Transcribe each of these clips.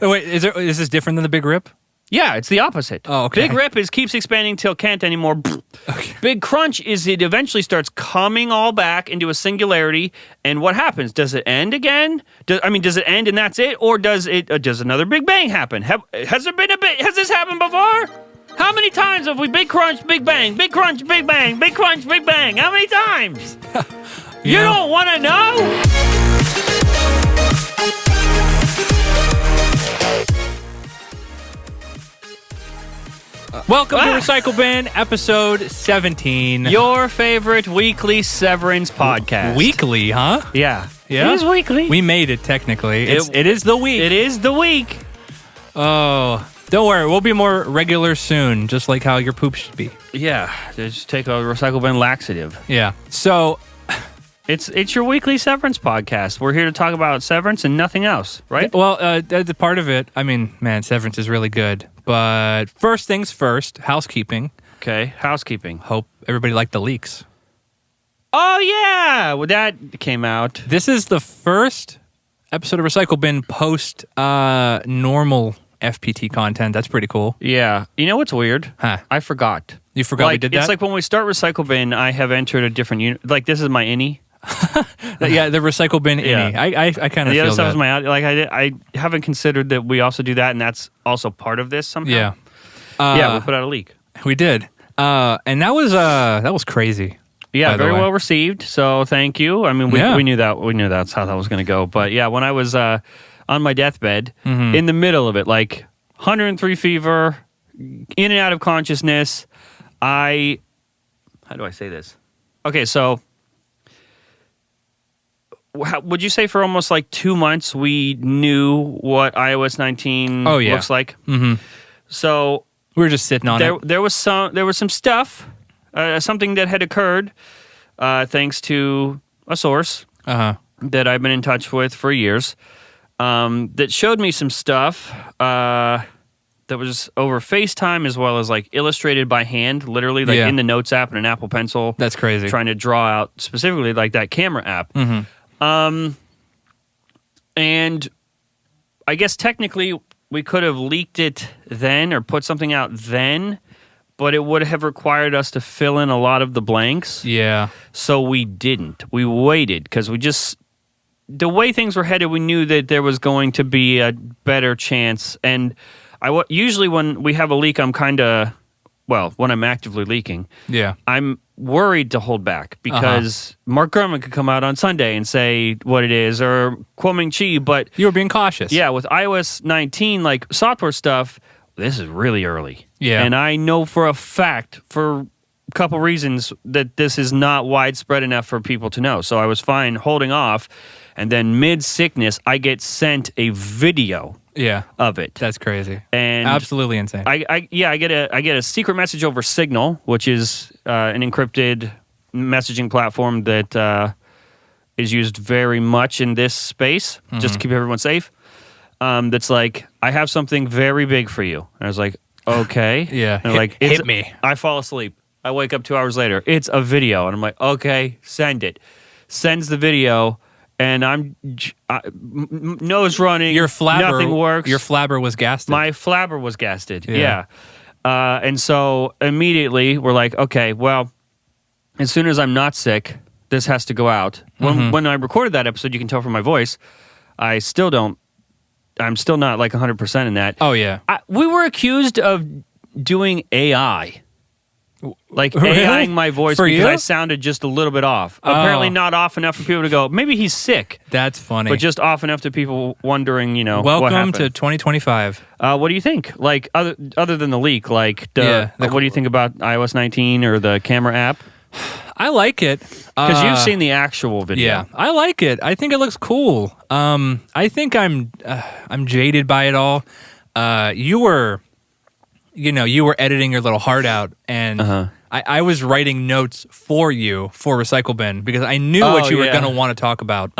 Oh, wait, is this different than the Big Rip? Yeah, it's the opposite. Oh, okay. Big Rip keeps expanding till can't anymore. Okay. Big Crunch is it eventually starts coming all back into a singularity, and what happens? Does it end again? Does it end and that's it, or does another Big Bang happen? Has this happened before? How many times have we Big Crunch, Big Bang, Big Crunch, Big Bang, Big Crunch, Big Bang? How many times? You don't want to know? Welcome to Recycle Bin, episode 17. Your favorite weekly severance podcast. Weekly, huh? Yeah. Yeah? It is weekly. We made it, technically. It is the week. It is the week. Oh, don't worry. We'll be more regular soon, just like how your poop should be. Yeah. Just take a Recycle Bin laxative. Yeah. So... It's your weekly severance podcast. We're here to talk about severance and nothing else, right? Well, the part of it, man, severance is really good. But first things first, housekeeping. Okay, housekeeping. Hope everybody liked the leaks. Oh, yeah! Well, that came out. This is the first episode of Recycle Bin post normal FPT content. That's pretty cool. Yeah. You know what's weird? Huh. I forgot. You forgot we did that? It's like when we start Recycle Bin, I have entered a different unit. Like, this is my innie. Yeah, the Recycle Bin innie. I kind of feel that. The other stuff is my out. Like, I haven't considered that we also do that, and that's also part of this somehow. Yeah. Yeah, we put out a leak. We did. And that was crazy. Yeah, very well received. So thank you. I mean, we knew that. We knew that's how that was going to go. But yeah, when I was on my deathbed, in the middle of it, like 103 fever, in and out of consciousness, how do I say this? Okay, so would you say for almost like 2 months we knew what iOS 19 looks like? Mm-hmm. So we were just sitting on it. There was some stuff, something that had occurred thanks to a source that I've been in touch with for years that showed me some stuff that was over FaceTime as well as like illustrated by hand, literally like in the Notes app and an Apple Pencil. That's crazy. Trying to draw out specifically like that camera app. Mm-hmm. And I guess technically we could have leaked it then or put something out then, but it would have required us to fill in a lot of the blanks. Yeah. So we didn't. We waited because the way things were headed, we knew that there was going to be a better chance. And usually when we have a leak, when I'm actively leaking, I'm worried to hold back because Mark Gurman could come out on Sunday and say what it is, or Kuoming Chi, but... You were being cautious. Yeah, with iOS 19, like software stuff, this is really early. Yeah. And I know for a fact, for a couple reasons, that this is not widespread enough for people to know. So I was fine holding off, and then mid-sickness, I get sent a video of it. That's crazy. And absolutely insane. I get a secret message over Signal, which is an encrypted messaging platform that is used very much in this space, just to keep everyone safe. That's like, I have something very big for you. And I was like, okay. And like, hit me. I fall asleep. I wake up 2 hours later. It's a video. And I'm like, okay, send it. Sends the video. And I'm nose running. Your flabber, nothing works. Your flabber was gasted. My flabber was gasted. Yeah. And so immediately we're like, okay, well, as soon as I'm not sick, this has to go out. When I recorded that episode, you can tell from my voice, I'm still not like 100% in that. Oh yeah. We were accused of doing AI. Like really? AIing my voice for because you? I sounded just a little bit off. Apparently not off enough for people to go, maybe he's sick. That's funny. But just off enough to people wondering, what Welcome happened. to 2025. What do you think? Like, other than the leak, like, what do you think about iOS 19 or the camera app? I like it. Because you've seen the actual video. Yeah, I like it. I think it looks cool. I think I'm jaded by it all. You were editing your little heart out, and I was writing notes for you for Recycle Bin because I knew what you were going to want to talk about.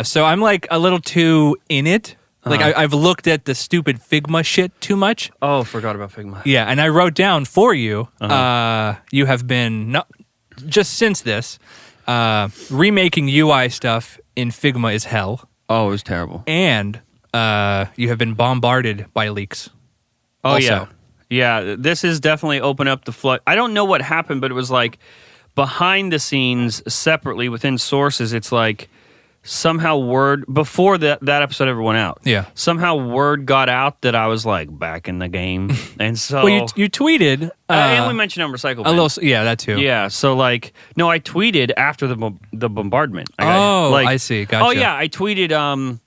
So I'm like a little too in it. Like I've looked at the stupid Figma shit too much. Oh, forgot about Figma. Yeah, and I wrote down for you. You have been just since this remaking UI stuff in Figma is hell. Oh, it was terrible. And you have been bombarded by leaks. Oh, also. Yeah, this has definitely opened up the flood. I don't know what happened, but it was like behind the scenes, separately within sources, it's like somehow word, before that episode ever went out, somehow word got out that I was like back in the game. And so... Well, you tweeted... and we mentioned on Recycle Bin. A little, yeah, that too. Yeah, so like... No, I tweeted after the bombardment. I see, gotcha. Oh, yeah, I tweeted...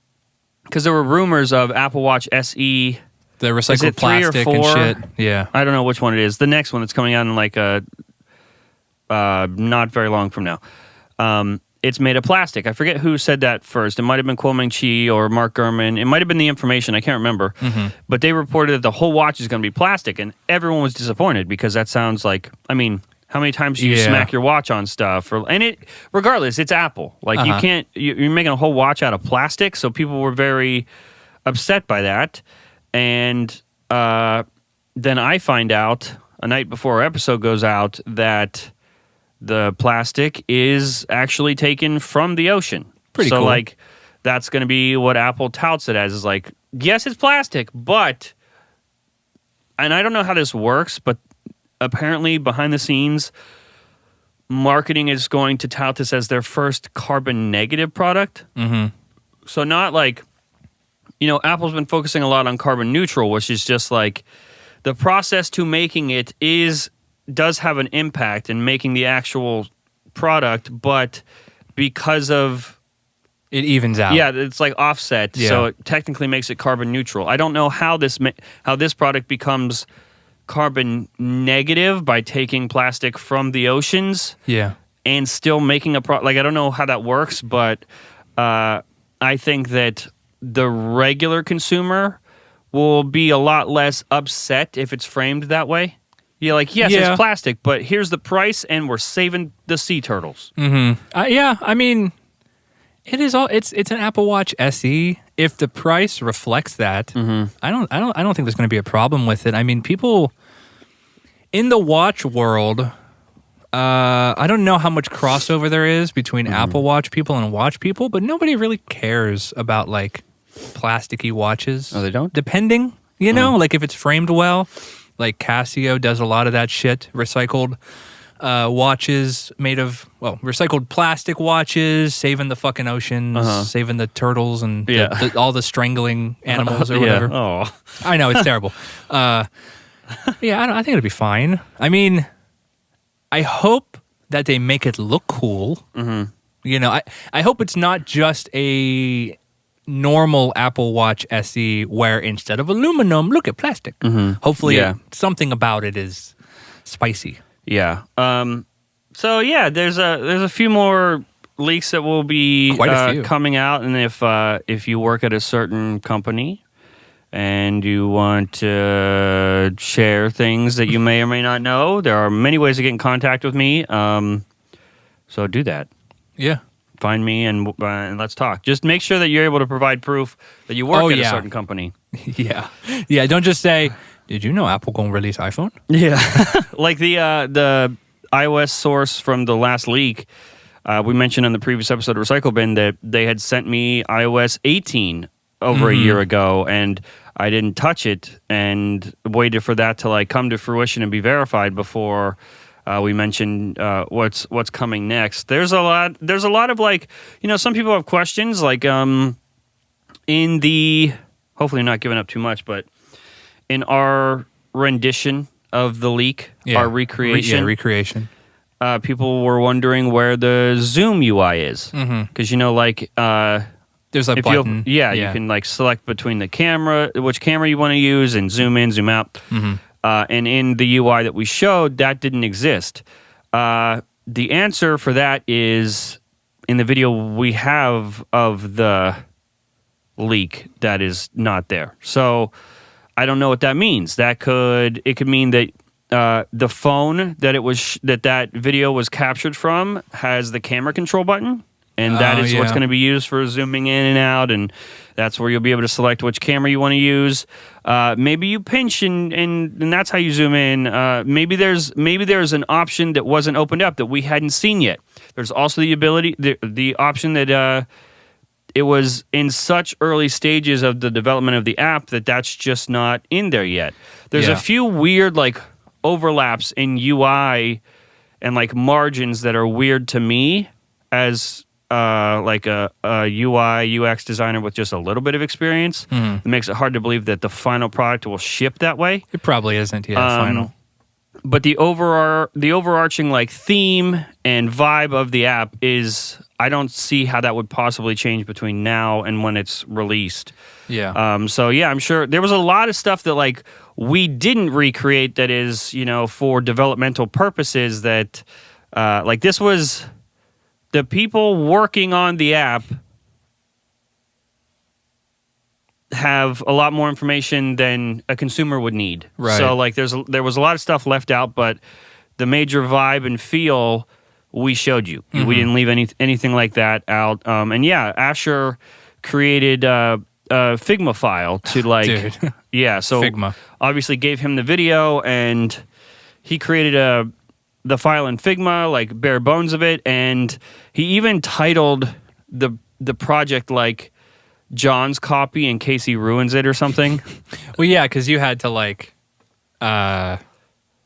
because there were rumors of Apple Watch SE... The recycled plastic and shit. Yeah. I don't know which one it is. The next one that's coming out in like not very long from now. It's made of plastic. I forget who said that first. It might have been Kuoming Chi or Mark Gurman. It might have been The Information. I can't remember. Mm-hmm. But they reported that the whole watch is going to be plastic, and everyone was disappointed because that sounds like, I mean, how many times do you smack your watch on stuff? And it, regardless, it's Apple. Like you can't, you're making a whole watch out of plastic, so people were very upset by that. And then I find out a night before our episode goes out that the plastic is actually taken from the ocean. Pretty cool. So, like, that's going to be what Apple touts it as, is like, yes, it's plastic, but... And I don't know how this works, but apparently behind the scenes, marketing is going to tout this as their first carbon negative product. Mm-hmm. So not like... You know, Apple's been focusing a lot on carbon neutral, which is just like the process to making it does have an impact in making the actual product, but because of... It evens out. Yeah, it's like offset, so it technically makes it carbon neutral. I don't know how this product becomes carbon negative by taking plastic from the oceans and still making a product. Like, I don't know how that works, but I think that the regular consumer will be a lot less upset if it's framed that way. You're like, yes, it's plastic, but here's the price, and we're saving the sea turtles. Mm-hmm. I mean, it is all. It's an Apple Watch SE. If the price reflects that, I don't think there's going to be a problem with it. I mean, people in the watch world. I don't know how much crossover there is between Apple Watch people and watch people, but nobody really cares about like plasticky watches. Oh, they don't? Depending, you know, like if it's framed well, like Casio does a lot of that shit. Recycled watches made of, recycled plastic watches, saving the fucking oceans, saving the turtles and all the strangling animals or whatever. Oh, I know, it's terrible. I think it'll be fine. I mean, I hope that they make it look cool. Mm-hmm. You know, I hope it's not just a normal Apple Watch SE where instead of aluminum, look at plastic. Mm-hmm. Hopefully something about it is spicy. Yeah. So yeah, there's a few more leaks that will be coming out, and if you work at a certain company and you want to share things that you may or may not know, there are many ways to get in contact with me. So do that. Yeah. Find me and let's talk. Just make sure that you're able to provide proof that you work at a certain company. Yeah. Don't just say, "Did you know Apple gonna release iPhone?" Yeah. Like the iOS source from the last leak. We mentioned on the previous episode of Recycle Bin that they had sent me iOS 18 over a year ago, and I didn't touch it and waited for that to like come to fruition and be verified before we mentioned what's coming next. There's a lot of like, you know, some people have questions like in the, hopefully not giving up too much, but in our rendition of the leak, our recreation. People were wondering where the Zoom UI is, because you know, like there's a button. You can like select between the camera, which camera you want to use, and zoom in, zoom out. And in the UI that we showed, that didn't exist. The answer for that is in the video we have of the leak that is not there. So I don't know what that means. It could mean that the phone that that video was captured from has the camera control button, and that is what's going to be used for zooming in and out, and that's where you'll be able to select which camera you want to use. Maybe you pinch and that's how you zoom in. Maybe there's an option that wasn't opened up that we hadn't seen yet. There's also the ability, the option that it was in such early stages of the development of the app that's just not in there yet. There's a few weird like overlaps in UI and like margins that are weird to me as like a UI UX designer with just a little bit of experience. It makes it hard to believe that the final product will ship that way. It probably isn't, final. But the overarching like theme and vibe of the app is, I don't see how that would possibly change between now and when it's released. Yeah. So yeah, I'm sure there was a lot of stuff that like we didn't recreate that is, for developmental purposes that like this was the people working on the app have a lot more information than a consumer would need. Right. So like there was a lot of stuff left out, but the major vibe and feel we showed you. We didn't leave anything like that out. And yeah, Asher created a Figma file to like Dude. Yeah, so Figma. Obviously gave him the video and he created the file in Figma, like bare bones of it, and he even titled the project like John's copy in case he ruins it or something. Well, yeah, because you had to like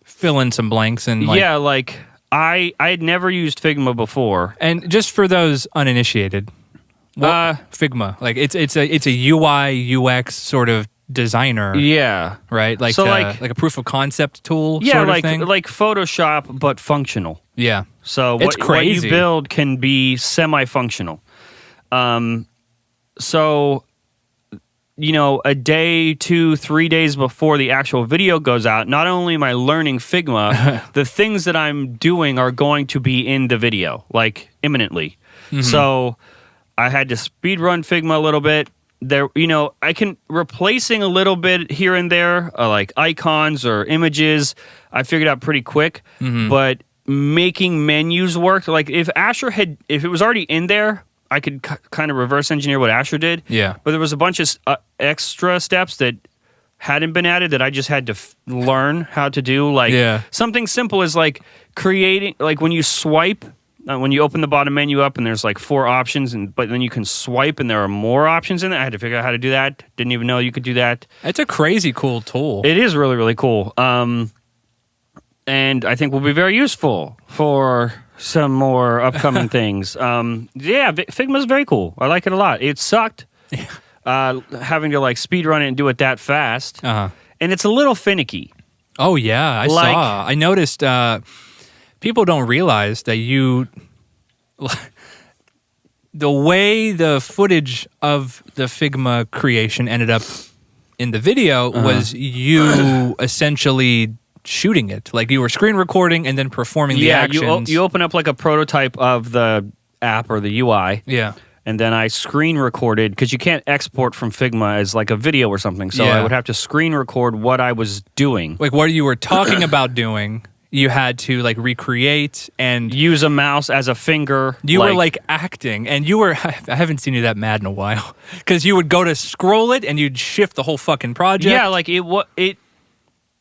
fill in some blanks and like, yeah, like I had never used Figma before. And just for those uninitiated, Figma, like it's a UI UX sort of designer. Yeah, right. Like so like a proof of concept tool. Yeah, sort of like thing. like Photoshop but functional. Yeah. So It's what crazy. you build can be semi-functional. So, a day, 2, 3 days before the actual video goes out, not only am I learning Figma, the things that I'm doing are going to be in the video, like imminently. So I had to speed run Figma a little bit. There, I can replacing a little bit here and there, like icons or images. I figured out pretty quick, but making menus work. Like if it was already in there, I could kind of reverse engineer what Asher did. Yeah. But there was a bunch of extra steps that hadn't been added that I just had to learn how to do. Like something simple is like creating, like when you swipe, when you open the bottom menu up and there's like 4 options, but then you can swipe and there are more options in it. I had to figure out how to do that. Didn't even know you could do that. It's a crazy cool tool. It is really, really cool. And I think will be very useful for some more upcoming things. Yeah, Figma's very cool. I like it a lot. It sucked having to like speed run it and do it that fast. And it's a little finicky. Oh yeah, I saw. I noticed people don't realize that the way the footage of the Figma creation ended up in the video was you essentially shooting it. Like you were screen recording and then performing the actions. You open up like a prototype of the app or the UI. Yeah. And then I screen recorded, because you can't export from Figma as like a video or something. So I would have to screen record what I was doing. Like what you were talking about doing, you had to like recreate and use a mouse as a finger. You were like acting, and you were, I haven't seen you that mad in a while, because you would go to scroll it and you'd shift the whole fucking project. Yeah, like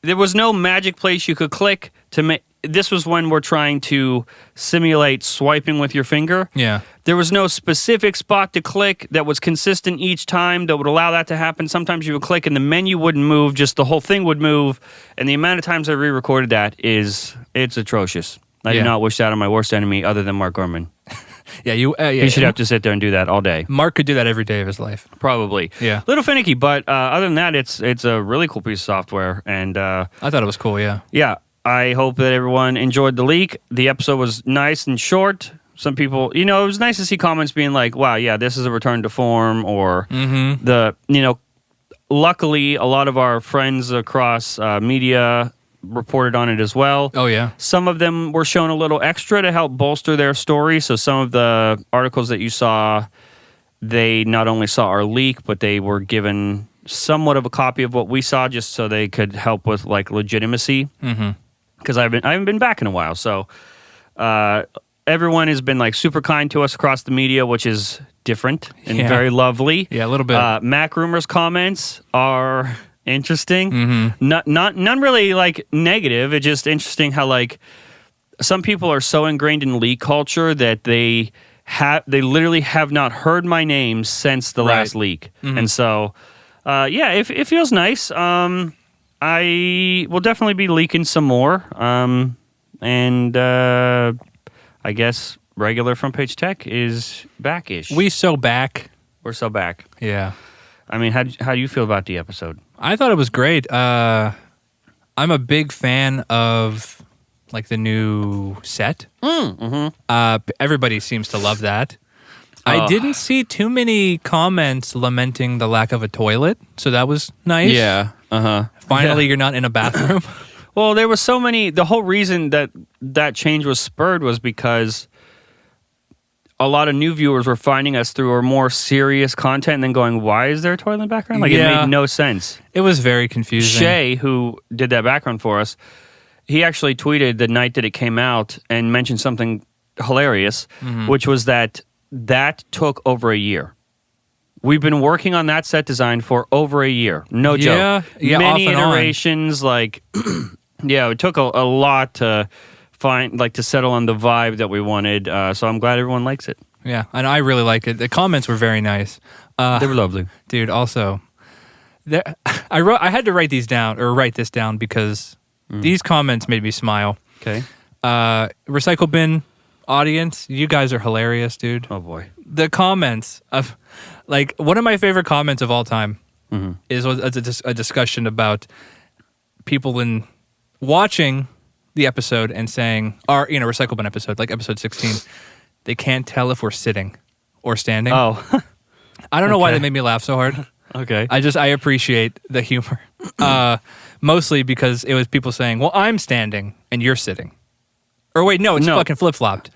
there was no magic place you could click to make. This was when we're trying to simulate swiping with your finger. Yeah. There was no specific spot to click that was consistent each time that would allow that to happen. Sometimes you would click and the menu wouldn't move, just the whole thing would move. And the amount of times I re-recorded that it's atrocious. I do not wish that on my worst enemy other than Mark Gurman. He should have to sit there and do that all day. Mark could do that every day of his life. Probably. Yeah. Little finicky, but other than that, it's a really cool piece of software. And I thought it was cool, yeah. Yeah. I hope that everyone enjoyed the leak. The episode was nice and short. Some people, it was nice to see comments being like, wow, yeah, this is a return to form, or luckily a lot of our friends across media reported on it as well. Oh, yeah. Some of them were shown a little extra to help bolster their story. So some of the articles that you saw, they not only saw our leak, but they were given somewhat of a copy of what we saw just so they could help with like legitimacy. Because I haven't been back in a while. So everyone has been like super kind to us across the media, which is different and very lovely. Yeah, a little bit. Mac Rumors comments are interesting. None really like negative. It's just interesting how like some people are so ingrained in leak culture that they they literally have not heard my name since the last leak. Mm-hmm. And so, it feels nice. I will definitely be leaking some more. And I guess regular Front Page Tech is back-ish. We're so back. Yeah. I mean, how do you feel about the episode? I thought it was great. I'm a big fan of like the new set. Everybody seems to love that. I didn't see too many comments lamenting the lack of a toilet, so that was nice. Yeah. Finally, you're not in a bathroom. Well, there was so many. The whole reason that change was spurred was because a lot of new viewers were finding us through our more serious content and then going, why is there a toilet in the background? Like, it made no sense. It was very confusing. Shay, who did that background for us, he actually tweeted the night that it came out and mentioned something hilarious, which was that took over a year. We've been working on that set design for over a year. No joke. Yeah, many off and iterations, on. like, it took a lot to find, like, to settle on the vibe that we wanted. So I'm glad everyone likes it. Yeah, and I really like it. The comments were very nice. They were lovely. Dude, also, I had to write this down because these comments made me smile. Okay. Recycle bin audience, you guys are hilarious, dude. Oh, boy. The comments of, like, one of my favorite comments of all time was a discussion about people in watching the episode and saying, Recycle bin episode, like episode 16, they can't tell if we're sitting or standing. Oh. I don't know why they made me laugh so hard. Okay. I appreciate the humor. Mostly because it was people saying, well, I'm standing and you're sitting. Or wait, no, it's fucking flip-flopped.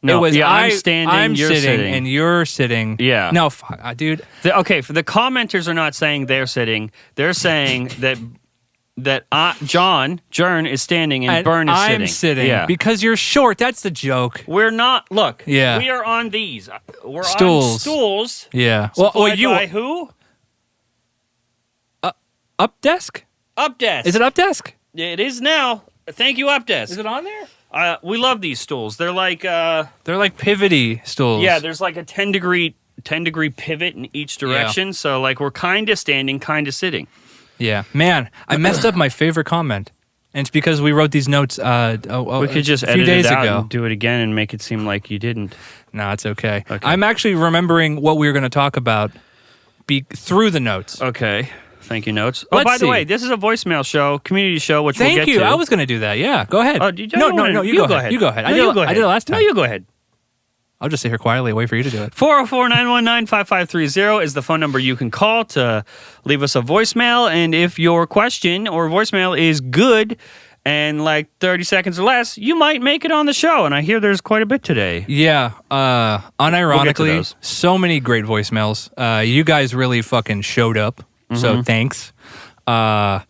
No, it was I'm standing, you're sitting. and you're sitting. Yeah. No, fuck, dude. For the commenters are not saying they're sitting. They're saying that Jern is standing and Bern is sitting. I'm sitting because you're short. That's the joke. We're not. Look. Yeah. We are on these. We're stools. on stools. Yeah. By who? Up desk. Up desk. Is it up desk? It is now. Thank you, Up desk. Is it on there? We love these stools. They're like pivoty stools. Yeah, there's like a 10-degree pivot in each direction. Yeah. So like we're kind of standing, kind of sitting. Yeah, man, I messed up my favorite comment, and it's because we wrote these notes. We could just edit it out and do it again and make it seem like you didn't. No, it's okay. I'm actually remembering what we were going to talk about through the notes. Okay. Thank you, notes. By the way, this is a voicemail show, community show, which we'll get to. Thank you. I was going to do that. Yeah, go ahead. No, you go ahead. You go ahead. I did it last time. No, you go ahead. I'll just sit here quietly and wait for you to do it. 404-919-5530 is the phone number you can call to leave us a voicemail. And if your question or voicemail is good and like 30 seconds or less, you might make it on the show. And I hear there's quite a bit today. Yeah. Unironically, so many great voicemails. You guys really fucking showed up. So thanks. So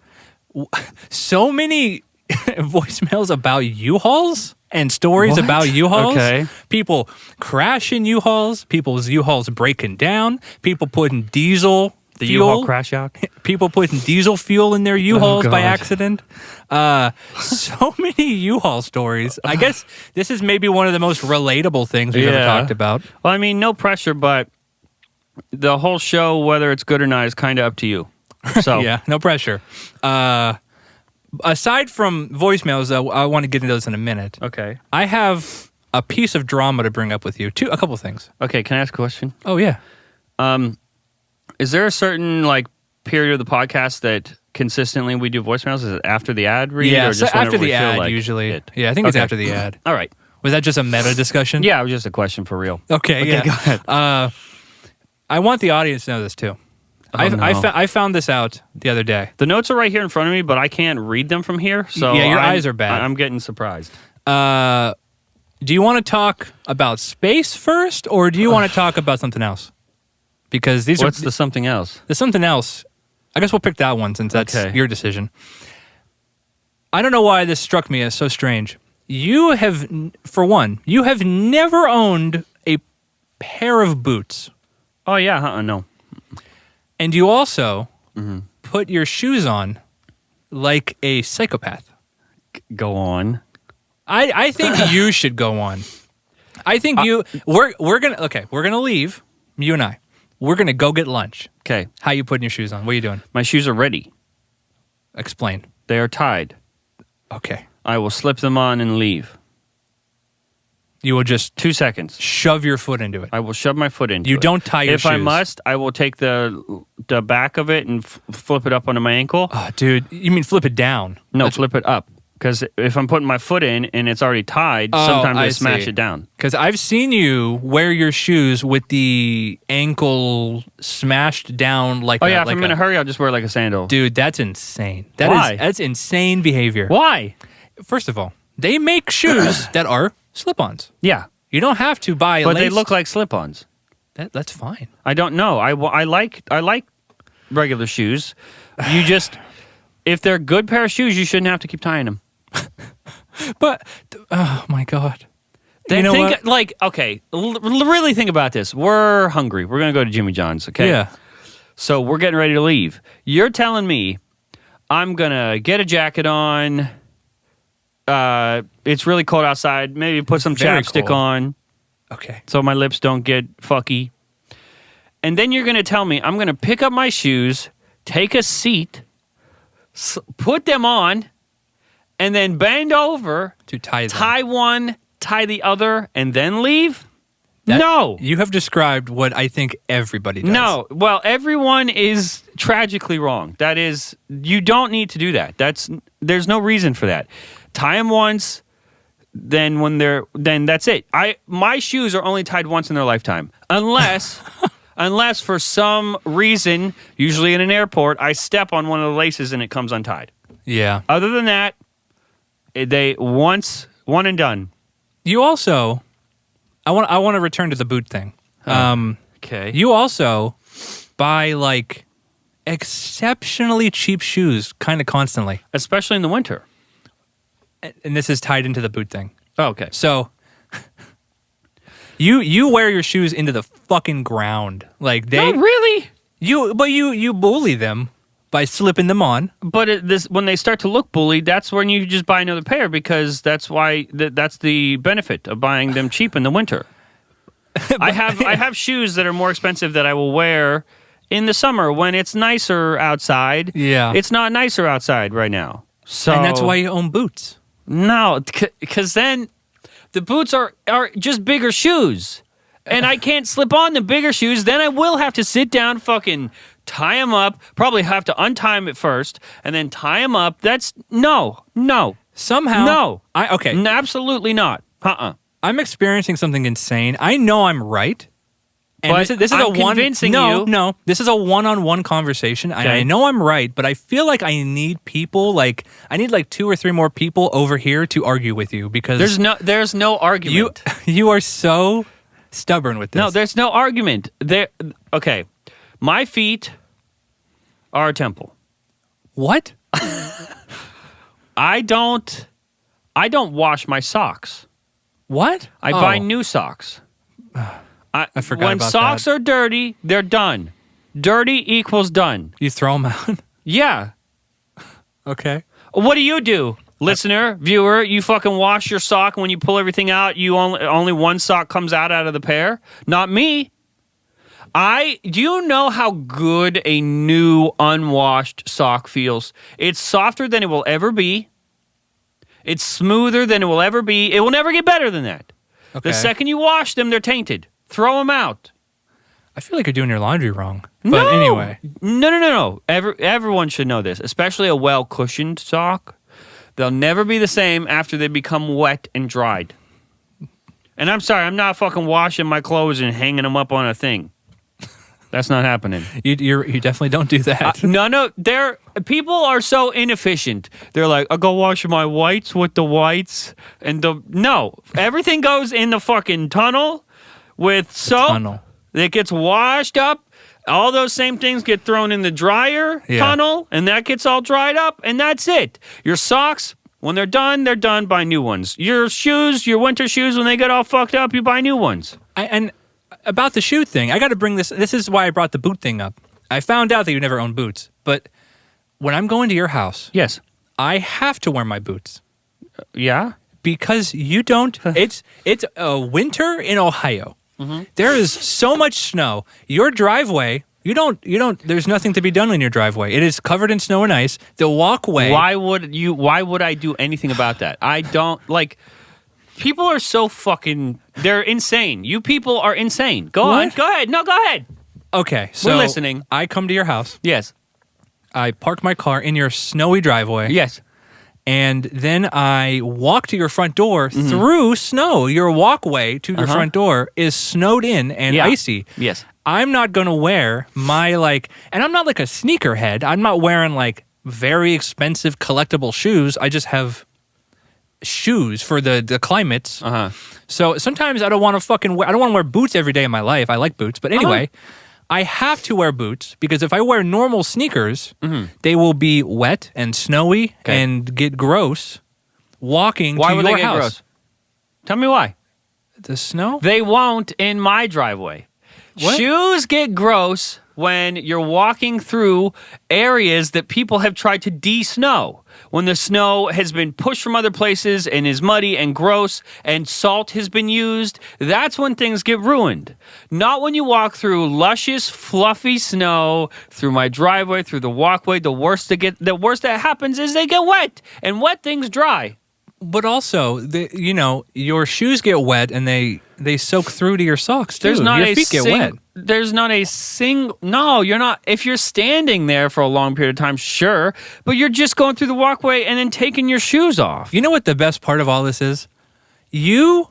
many voicemails about U-Hauls and stories about U-Hauls. Okay. People crashing U-Hauls, people's U-Hauls breaking down, people putting diesel the fuel. U-Haul crash out. People putting diesel fuel in their U-Hauls by accident. So many U-Haul stories. I guess this is maybe one of the most relatable things we've ever talked about. Well, I mean, no pressure, but the whole show, whether it's good or not, is kind of up to you. So yeah, no pressure. Aside from voicemails, though, I want to get into those in a minute. Okay. I have a piece of drama to bring up with you. A couple things. Okay, can I ask a question? Oh, yeah. Is there a certain like period of the podcast that consistently we do voicemails? Is it after the ad read? Yeah, or just so after the ad, like usually. it? Yeah, I think it's after the ad. All right. Was that just a meta discussion? Yeah, it was just a question for real. Okay, yeah. Go ahead. I want the audience to know this, too. I found this out the other day. The notes are right here in front of me, but I can't read them from here. So yeah, your eyes are bad. I'm getting surprised. Do you want to talk about space first, or do you want to talk about something else? Because What's the something else? The something else. I guess we'll pick that one since that's your decision. I don't know why this struck me as so strange. You have never owned a pair of boots. Oh, yeah. No. And you also put your shoes on like a psychopath. Go on. I think you should go on. I think we're gonna leave, you and I. We're gonna go get lunch. Okay. How you putting your shoes on? What are you doing? My shoes are ready. Explain. They are tied. Okay. I will slip them on and leave. You will just 2 seconds. Shove your foot into it. I will shove my foot into it. You don't tie your shoes. If I must, I will take the back of it and flip it up onto my ankle. Oh, dude, you mean flip it down? No, flip it up. Because if I'm putting my foot in and it's already tied, sometimes I smash it down. Because I've seen you wear your shoes with the ankle smashed down like. Oh yeah, if I'm in a hurry, I'll just wear like a sandal. Dude, that's insane. Why? That's insane behavior. Why? First of all, they make shoes that are slip-ons. Yeah, you don't have to buy. But they look like slip-ons. That's fine. I don't know. I like regular shoes. You just, if they're a good pair of shoes, you shouldn't have to keep tying them. But oh my god, you know what? Like, okay, really think about this. We're hungry. We're gonna go to Jimmy John's. Okay. Yeah. So we're getting ready to leave. You're telling me I'm gonna get a jacket on. It's really cold outside. Maybe put some chapstick on. Okay. So my lips don't get fucky. And then you're gonna tell me I'm gonna pick up my shoes, take a seat, put them on, and then bend over to tie them. Tie one, tie the other, and then leave? No. You have described what I think everybody does. No. Well, everyone is tragically wrong. That is, you don't need to do that. There's no reason for that. Tie them once, then that's it. My shoes are only tied once in their lifetime. Unless for some reason, usually in an airport, I step on one of the laces and it comes untied. Yeah. Other than that, one and done. You also, I want to return to the boot thing. Okay. You also buy like exceptionally cheap shoes kind of constantly, especially in the winter. And this is tied into the boot thing. Oh, okay. So you wear your shoes into the fucking ground. Like No, really? You bully them by slipping them on. But when they start to look bullied, that's when you just buy another pair, because that's why that's the benefit of buying them cheap in the winter. I have shoes that are more expensive that I will wear in the summer when it's nicer outside. Yeah. It's not nicer outside right now. So and that's why you own boots. No, because then the boots are just bigger shoes. And I can't slip on the bigger shoes. Then I will have to sit down, fucking tie them up, probably have to untie them at first, and then tie them up. That's no. Somehow. No. Okay. Absolutely not. I'm experiencing something insane. I know I'm right. And but this is I'm convincing you. No, this is a one-on-one conversation. Okay. I know I'm right, but I feel like I need people, I need 2 or 3 more people over here to argue with you, because there's no argument. You are so stubborn with this. No, there's no argument. Okay. My feet are a temple. What? I don't wash my socks. What? I buy new socks. I forgot about that. When socks are dirty, they're done. Dirty equals done. You throw them out? Yeah. Okay. What do? Listener, viewer, you fucking wash your sock, and when you pull everything out, you only one sock comes out of the pair? Not me. Do you know how good a new unwashed sock feels? It's softer than it will ever be. It's smoother than it will ever be. It will never get better than that. Okay. The second you wash them, they're tainted. Throw them out. I feel like you're doing your laundry wrong. But no. Anyway. No. Everyone should know this, especially a well-cushioned sock. They'll never be the same after they become wet and dried. And I'm sorry, I'm not fucking washing my clothes and hanging them up on a thing. That's not happening. You definitely don't do that. No. People are so inefficient. They're like, I'll go wash my whites with the whites. No. Everything goes in the fucking tunnel with soap. It gets washed up. All those same things get thrown in the dryer tunnel, and that gets all dried up, and that's it. Your socks, when they're done, buy new ones. Your shoes, your winter shoes, when they get all fucked up, you buy new ones. And about the shoe thing, I got to bring this. This is why I brought the boot thing up. I found out that you never own boots, but when I'm going to your house, yes, I have to wear my boots. Yeah, Because you don't. It's winter in Ohio. Mm-hmm. There is so much snow. Your driveway. You don't. There's nothing to be done in your driveway. It is covered in snow and ice. The walkway. Why would I do anything about that? I don't like. People are so fucking. They're insane. You people are insane. Go on. Go ahead. No, go ahead. Okay, so we're listening. I come to your house. Yes. I park my car in your snowy driveway. Yes. And then I walk to your front door through snow. Your walkway to your front door is snowed in and icy. Yes. I'm not going to wear my and I'm not like a sneakerhead. I'm not wearing like very expensive collectible shoes. I just have shoes for the climates. So sometimes I don't want to I don't want to wear boots every day of my life. I like boots. But anyway, I have to wear boots because if I wear normal sneakers, they will be wet and snowy and get gross walking to your house. Why would they get gross? Tell me why. The snow? They won't in my driveway. What? Shoes get gross when you're walking through areas that people have tried to de-snow. When the snow has been pushed from other places and is muddy and gross and salt has been used, that's when things get ruined. Not when you walk through luscious, fluffy snow, through my driveway, through the walkway. The worst that happens is they get wet, and wet things dry. But also, your shoes get wet and they soak through to your socks too. Your feet get wet. There's not a single. No, you're not. If you're standing there for a long period of time, sure. But you're just going through the walkway and then taking your shoes off. You know what the best part of all this is? You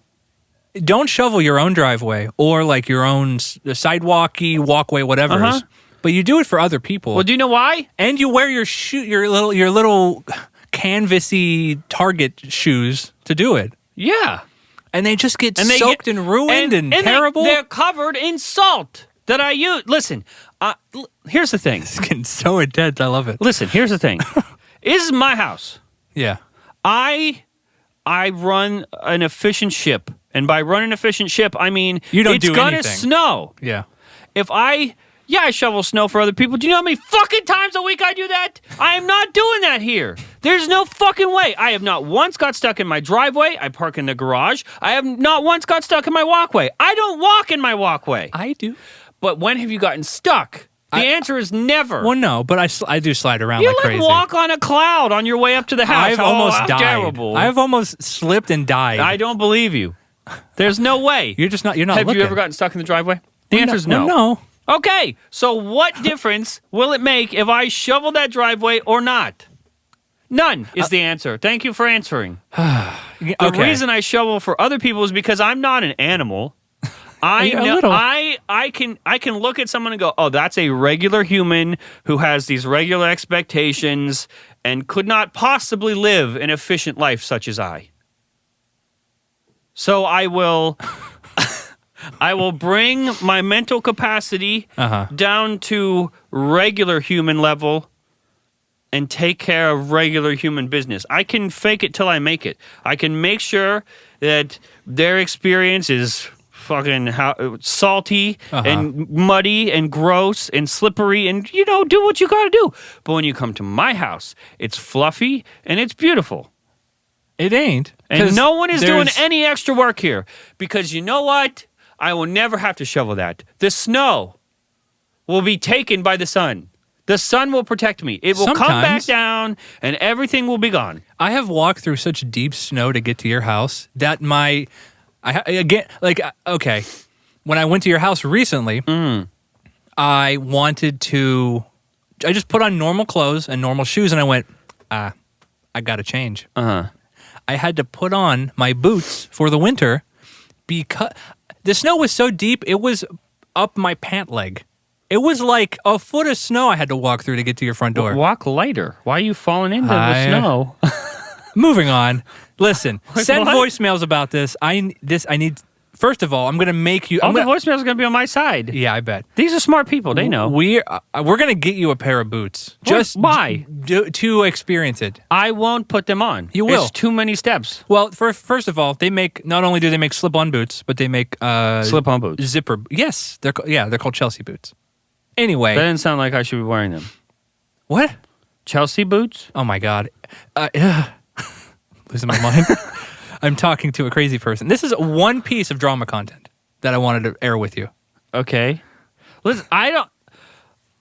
don't shovel your own driveway or like your own sidewalky walkway, whatever. But you do it for other people. Well, do you know why? And you wear your little canvasy Target shoes to do it. Yeah. And they just get soaked and ruined and terrible. They're covered in salt that I use. Listen, here's the thing. It's getting so intense. I love it. Listen, here's the thing. This is my house. Yeah. I run an efficient ship. And by run an efficient ship, I mean it's going to snow. Yeah. I shovel snow for other people. Do you know how many fucking times a week I do that? I am not doing that here. There's no fucking way. I have not once got stuck in my driveway. I park in the garage. I have not once got stuck in my walkway. I don't walk in my walkway. I do. But when have you gotten stuck? The answer is never. Well, no, but I do slide around like crazy. You walk on a cloud on your way up to the house. I've almost died. Terrible. I've almost slipped and died. I don't believe you. There's no way. You're not Have looking. you ever gotten stuck in the driveway? The answer is no. No. Okay, so what difference will it make if I shovel that driveway or not? None is the answer. Thank you for answering. The reason I shovel for other people is because I'm not an animal. I can look at someone and go, oh, that's a regular human who has these regular expectations and could not possibly live an efficient life such as I. So I will bring my mental capacity down to regular human level and take care of regular human business. I can fake it till I make it. I can make sure that their experience is fucking salty and muddy and gross and slippery and, do what you gotta do. But when you come to my house, it's fluffy and it's beautiful. It ain't. And no one is doing any extra work here. Because you know what? I will never have to shovel that. The snow will be taken by the sun. The sun will protect me. It will come back down, and everything will be gone. I have walked through such deep snow to get to your house that when I went to your house recently, I just put on normal clothes and normal shoes, and I went, I got to change. I had to put on my boots for the winter because the snow was so deep, it was up my pant leg. It was like a foot of snow I had to walk through to get to your front door. Walk lighter. Why are you falling into the snow? Moving on. Listen, send voicemails about this. I need. First of all, I'm going to make you. The voicemails are going to be on my side. Yeah, I bet. These are smart people. They know. We're going to get you a pair of boots. Why? To experience it. I won't put them on. You will. It's too many steps. Well, first of all, not only do they make slip-on boots, but they make slip-on boots. Zipper. Yes, they're called Chelsea boots. Anyway, that didn't sound like I should be wearing them. What? Chelsea boots? Oh my God. Losing my mind. I'm talking to a crazy person. This is one piece of drama content that I wanted to air with you. Okay. Listen, I don't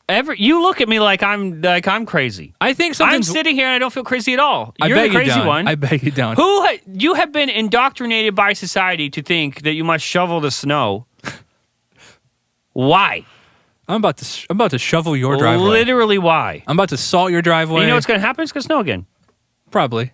ever. You look at me like I'm crazy. I think I'm sitting here and I don't feel crazy at all. You're the crazy one. I bet you don't. You have been indoctrinated by society to think that you must shovel the snow. Why? I'm about to shovel your driveway. Literally, why? I'm about to salt your driveway. And you know what's going to happen? It's going to snow again. Probably.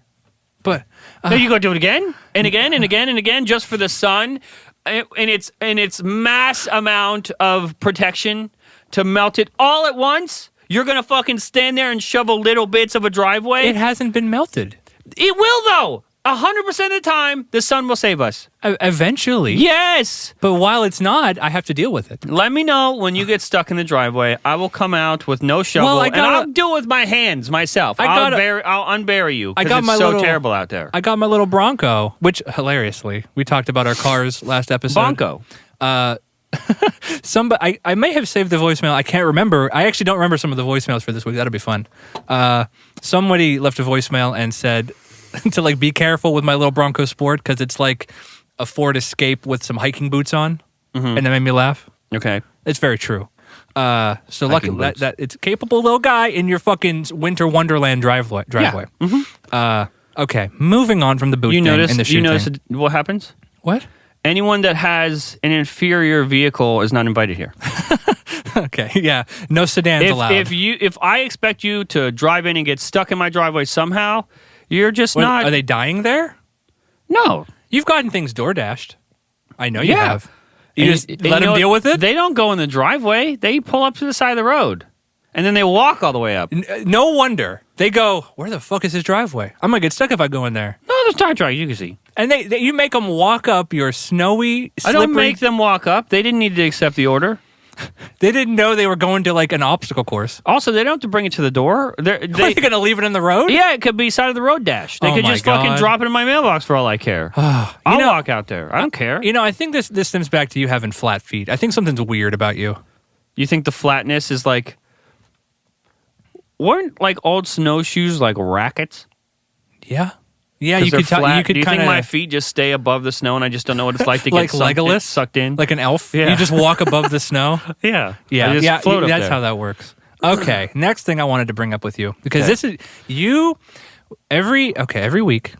But then you go do it again and again and again and again just for the sun and its mass amount of protection to melt it all at once. You're going to fucking stand there and shovel little bits of a driveway? It hasn't been melted. It will, though. 100% of the time, the sun will save us. Eventually. Yes. But while it's not, I have to deal with it. Let me know when you get stuck in the driveway. I will come out with no shovel, and I'll do it with my hands myself. I'll unbury you because it's so terrible out there. I got my little Bronco, which, hilariously, we talked about our cars last episode. Bronco. Somebody, I may have saved the voicemail. I can't remember. I actually don't remember some of the voicemails for this week. That'll be fun. Somebody left a voicemail and said to like be careful with my little Bronco Sport because it's like a Ford Escape with some hiking boots on, and that made me laugh. Okay, it's very true. So lucky that it's a capable little guy in your fucking winter wonderland driveway. Yeah. Mm-hmm. Okay, moving on from the boot thing and the shoe You notice thing. What happens? What? Anyone that has an inferior vehicle is not invited here. Okay, yeah, no sedans allowed. If I expect you to drive in and get stuck in my driveway somehow, you're just not. Are they dying there? No, you've gotten things door dashed. I know you have. You just let them deal with it. They don't go in the driveway. They pull up to the side of the road, and then they walk all the way up. No wonder they go. Where the fuck is his driveway? I'm gonna get stuck if I go in there. No, there's tire tracks you can see. And you make them walk up your snowy, slippery... I don't make them walk up. They didn't need to accept the order. They didn't know they were going to like an obstacle course. Also, they don't have to bring it to the door. Are they going to leave it in the road? Yeah, it could be side of the road dash. They could just fucking drop it in my mailbox for all I care. I'll walk out there. I don't care. You know, I think this stems back to you having flat feet. I think something's weird about you. You think the flatness is like... Weren't like old snowshoes like rackets? Yeah. Yeah, you could tell. Do you think my feet just stay above the snow and I just don't know what it's like to get sucked in? Like an elf? Yeah. You just walk above the snow? Yeah. Yeah, that's how that works. Okay, next thing I wanted to bring up with you, because this is, every week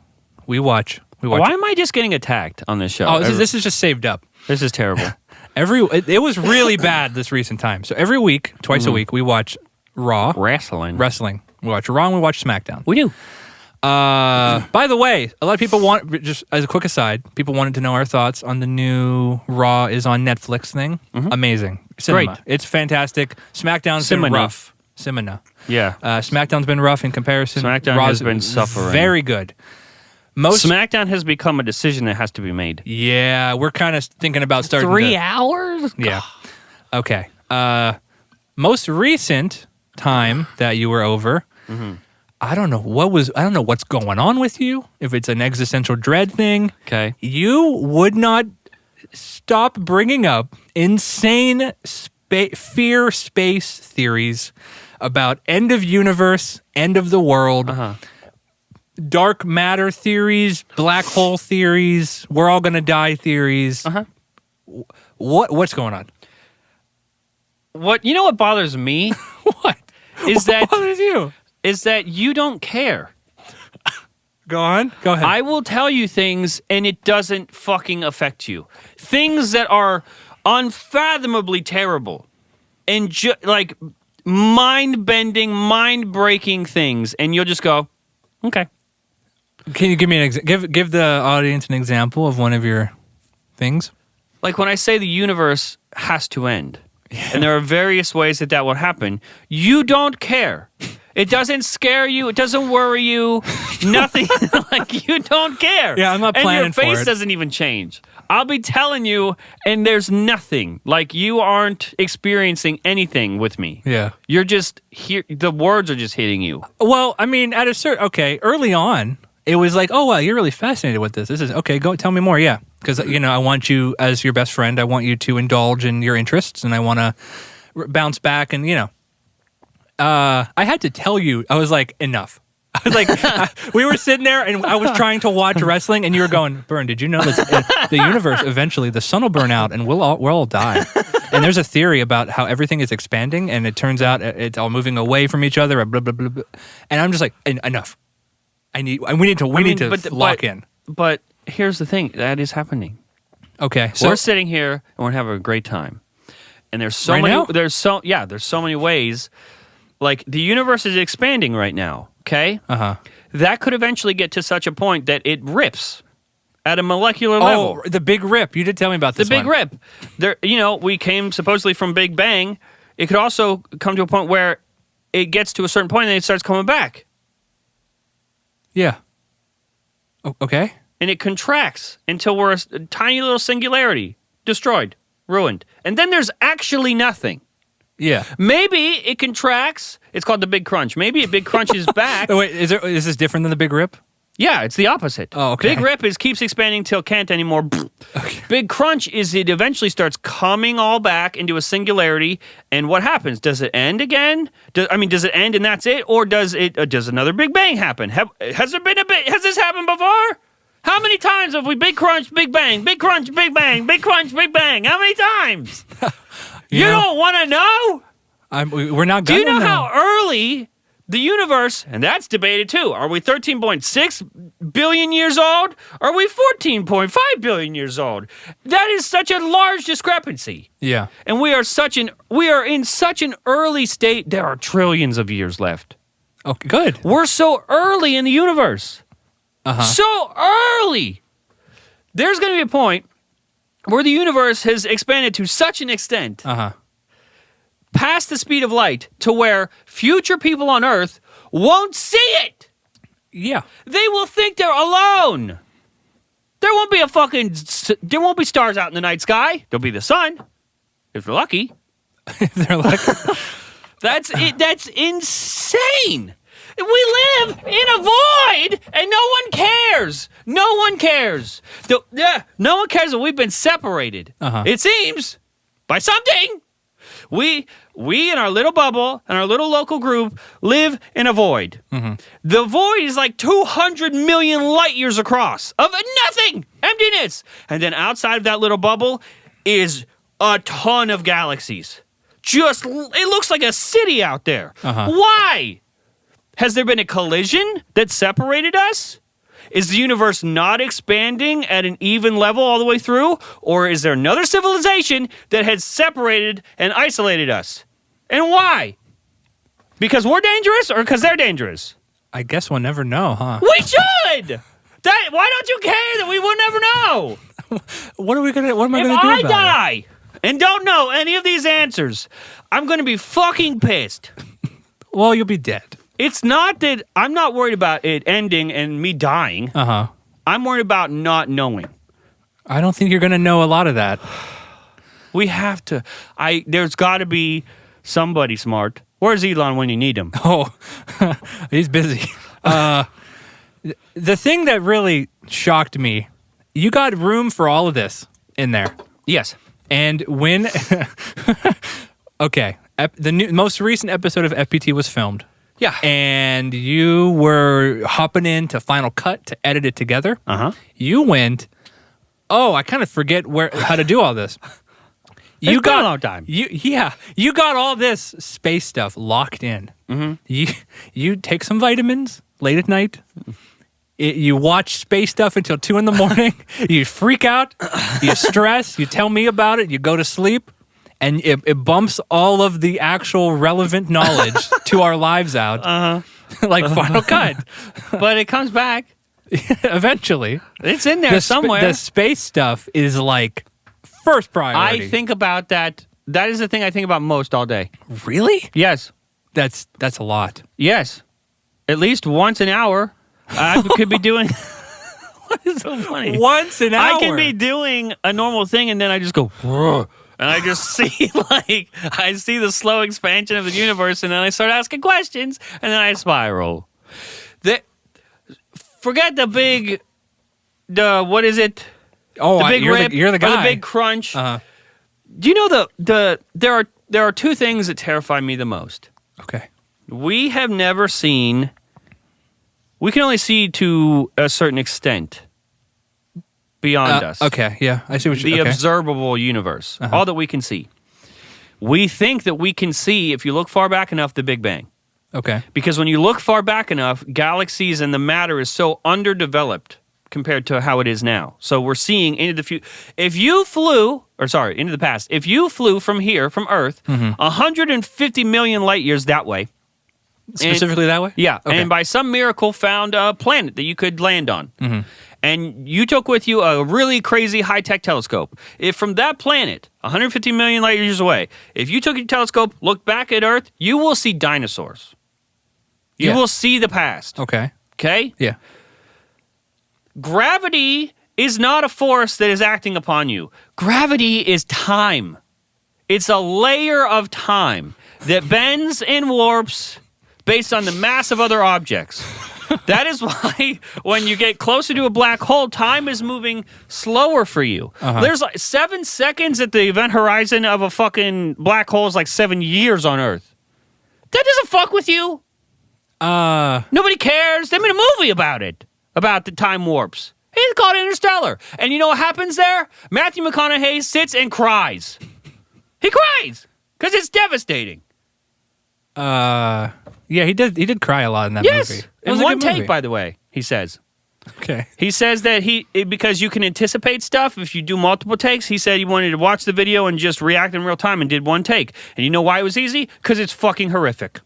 we watch. Why am I just getting attacked on this show? Oh, this is just saved up. This is terrible. It was really bad this recent time. So every week, twice a week, we watch Raw. Wrestling. We watch Raw and we watch SmackDown. We do. By the way, a lot of people just as a quick aside, people wanted to know our thoughts on the new Raw is on Netflix thing. Mm-hmm. Amazing. Cinema. Great. It's fantastic. SmackDown's been rough. Yeah. SmackDown's been rough in comparison. SmackDown has been suffering. Very good. SmackDown has become a decision that has to be made. Yeah, we're kind of thinking about starting 3 hours? Yeah. Okay. Most recent time that you were over, I don't know what's going on with you. If it's an existential dread thing, okay, you would not stop bringing up insane fear space theories about end of universe, end of the world, dark matter theories, black hole theories, we're all gonna die theories. What's going on? What bothers me? What bothers you? Is that you don't care. Go on. Go ahead. I will tell you things and it doesn't fucking affect you. Things that are unfathomably terrible and like mind-bending, mind-breaking things, and you'll just go, okay. Can you give me give the audience an example of one of your things? Like when I say the universe has to end, and there are various ways that will happen, you don't care. It doesn't scare you. It doesn't worry you. Nothing. Like, you don't care. Yeah, I'm not planning for it. And your face doesn't even change. I'll be telling you, and there's nothing. Like, you aren't experiencing anything with me. Yeah. You're just here. The words are just hitting you. Well, I mean, early on, it was like, oh, wow, you're really fascinated with this. This is, okay, go tell me more. Yeah. Because, I want you, as your best friend, I want you to indulge in your interests, and I want to bounce back and, I had to tell you, I was like, enough. I was like, we were sitting there and I was trying to watch wrestling and you were going, Bern, did you know that the universe, eventually the sun will burn out and we'll all die? And there's a theory about how everything is expanding and it turns out it's all moving away from each other. Blah, blah, blah, blah. And I'm just like, enough. We need to lock in. But here's the thing. That is happening. Okay. So we're sitting here and we're having a great time. And there's so many ways. Like the universe is expanding right now. Okay. That could eventually get to such a point that it rips at a molecular level. Oh, the big rip. You did tell me about this. The big rip. There, we came supposedly from Big Bang. It could also come to a point where it gets to a certain point and then it starts coming back. Yeah. Okay. And it contracts until we're a tiny little singularity, destroyed, ruined. And then there's actually nothing. Yeah. Maybe it contracts. It's called the Big Crunch. Maybe a Big Crunch is back. Wait, is this different than the Big Rip? Yeah, it's the opposite. Oh, okay. Big Rip keeps expanding till can't anymore. Okay. Big Crunch is it eventually starts coming all back into a singularity. And what happens? Does it end again? Does it end and that's it? Or does another Big Bang happen? Has this happened before? How many times have we Big Crunch, Big Bang, Big Crunch, Big Bang, Big Crunch, Big Bang? How many times? You don't want to know? We're not going to know. Do you know how early the universe, and that's debated too, are we 13.6 billion years old? Or are we 14.5 billion years old? That is such a large discrepancy. Yeah. And we are in such an early state, there are trillions of years left. Okay, good. We're so early in the universe. So early. There's going to be a point where the universe has expanded to such an extent past the speed of light to where future people on Earth won't see it. Yeah. They will think they're alone. There won't be stars out in the night sky. There'll be the sun, if they're lucky. They're lucky. That's it. That's insane. We live in a void, and no one cares. No one cares. No one cares that we've been separated. It seems by something. We in our little bubble and our little local group live in a void. The void is like 200 million light years across of nothing, emptiness. And then outside of that little bubble is a ton of galaxies. It looks like a city out there. Why? Has there been a collision that separated us? Is the universe not expanding at an even level all the way through? Or is there another civilization that has separated and isolated us? And why? Because we're dangerous or because they're dangerous? I guess we'll never know, huh? We should! Why don't you care that we will never know? What am I gonna do about it? If I die and don't know any of these answers, I'm going to be fucking pissed. Well, you'll be dead. It's not that I'm not worried about it ending and me dying. I'm worried about not knowing. I don't think you're going to know a lot of that. We have to. There's got to be somebody smart. Where's Elon when you need him? Oh, he's busy. The thing that really shocked me, you got room for all of this in there. Yes. And when... Okay. The most recent episode of FPT was filmed. Yeah. And you were hopping into Final Cut to edit it together. You went, I kind of forget how to do all this. It's been a long time. You got all this space stuff locked in. You take some vitamins late at night. You watch space stuff until 2 a.m. You freak out. You stress. You tell me about it. You go to sleep. And it bumps all of the actual relevant knowledge to our lives out, like Final Cut. But it comes back. Eventually. It's in there somewhere. The space stuff is like first priority. I think about that. That is the thing I think about most all day. Really? Yes. That's a lot. Yes. At least once an hour. I could be doing... What is so funny? Once an hour? I can be doing a normal thing and then I just go... Whoa. And I just see, I see the slow expansion of the universe, and then I start asking questions, and then I spiral. Forget what is it? Oh, the big rip. You're the guy. Or the big crunch. Do you know there are two things that terrify me the most? Okay. We have never seen We can only see to a certain extent beyond us. Okay, yeah. I see what you... The observable universe. All that we can see. We think that we can see, if you look far back enough, the Big Bang. Okay. Because when you look far back enough, galaxies and the matter is so underdeveloped compared to how it is now. So we're seeing into the future. If you flew, into the past, if you flew from here, from Earth, 150 million light years that way. Specifically that way? Yeah. Okay. And by some miracle found a planet that you could land on. And you took with you a really crazy high-tech telescope. If from that planet, 150 million light years away, if you took your telescope, looked back at Earth, you will see dinosaurs. You will see the past. Okay. Okay? Yeah. Gravity is not a force that is acting upon you. Gravity is time. It's a layer of time that bends and warps based on the mass of other objects. That is why when you get closer to a black hole, time is moving slower for you. There's like 7 seconds at the event horizon of a fucking black hole is like 7 years on Earth. That doesn't fuck with you. Nobody cares. They made a movie about it, about the time warps. It's called Interstellar. And you know what happens there? Matthew McConaughey sits and cries. He cries because it's devastating. Yeah, he did cry a lot in that movie. It was one take, by the way, he says. Okay. He says that because you can anticipate stuff if you do multiple takes, he said he wanted to watch the video and just react in real time and did one take. And you know why it was easy? Because it's fucking horrific.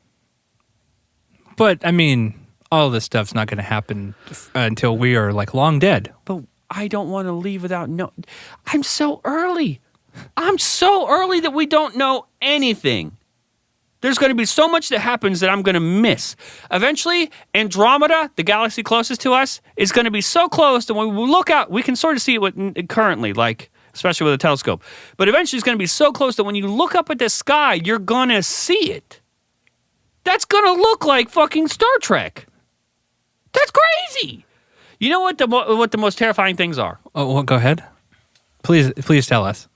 But, I mean, all this stuff's not going to happen until we are, like, long dead. But I don't want to leave without I'm so early. I'm so early that we don't know anything. There's going to be so much that happens that I'm going to miss. Eventually, Andromeda, the galaxy closest to us, is going to be so close that when we look out, we can sort of see it currently, like, especially with a telescope. But eventually, it's going to be so close that when you look up at the sky, you're going to see it. That's going to look like fucking Star Trek. That's crazy. You know what the most terrifying things are? Oh, well, go ahead. Please tell us.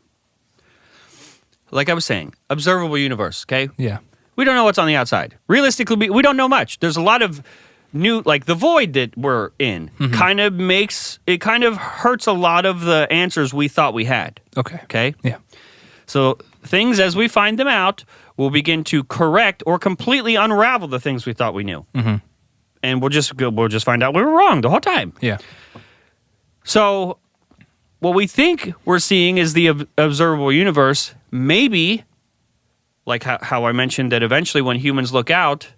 Like I was saying, observable universe, okay? Yeah. We don't know what's on the outside. Realistically, we don't know much. There's a lot of new, like the void that we're in kind of hurts a lot of the answers we thought we had. Okay. Okay? Yeah. So things, as we find them out, will begin to correct or completely unravel the things we thought we knew. And we'll just find out we were wrong the whole time. Yeah. So what we think we're seeing is the observable universe. Maybe, like how I mentioned that eventually when humans look out,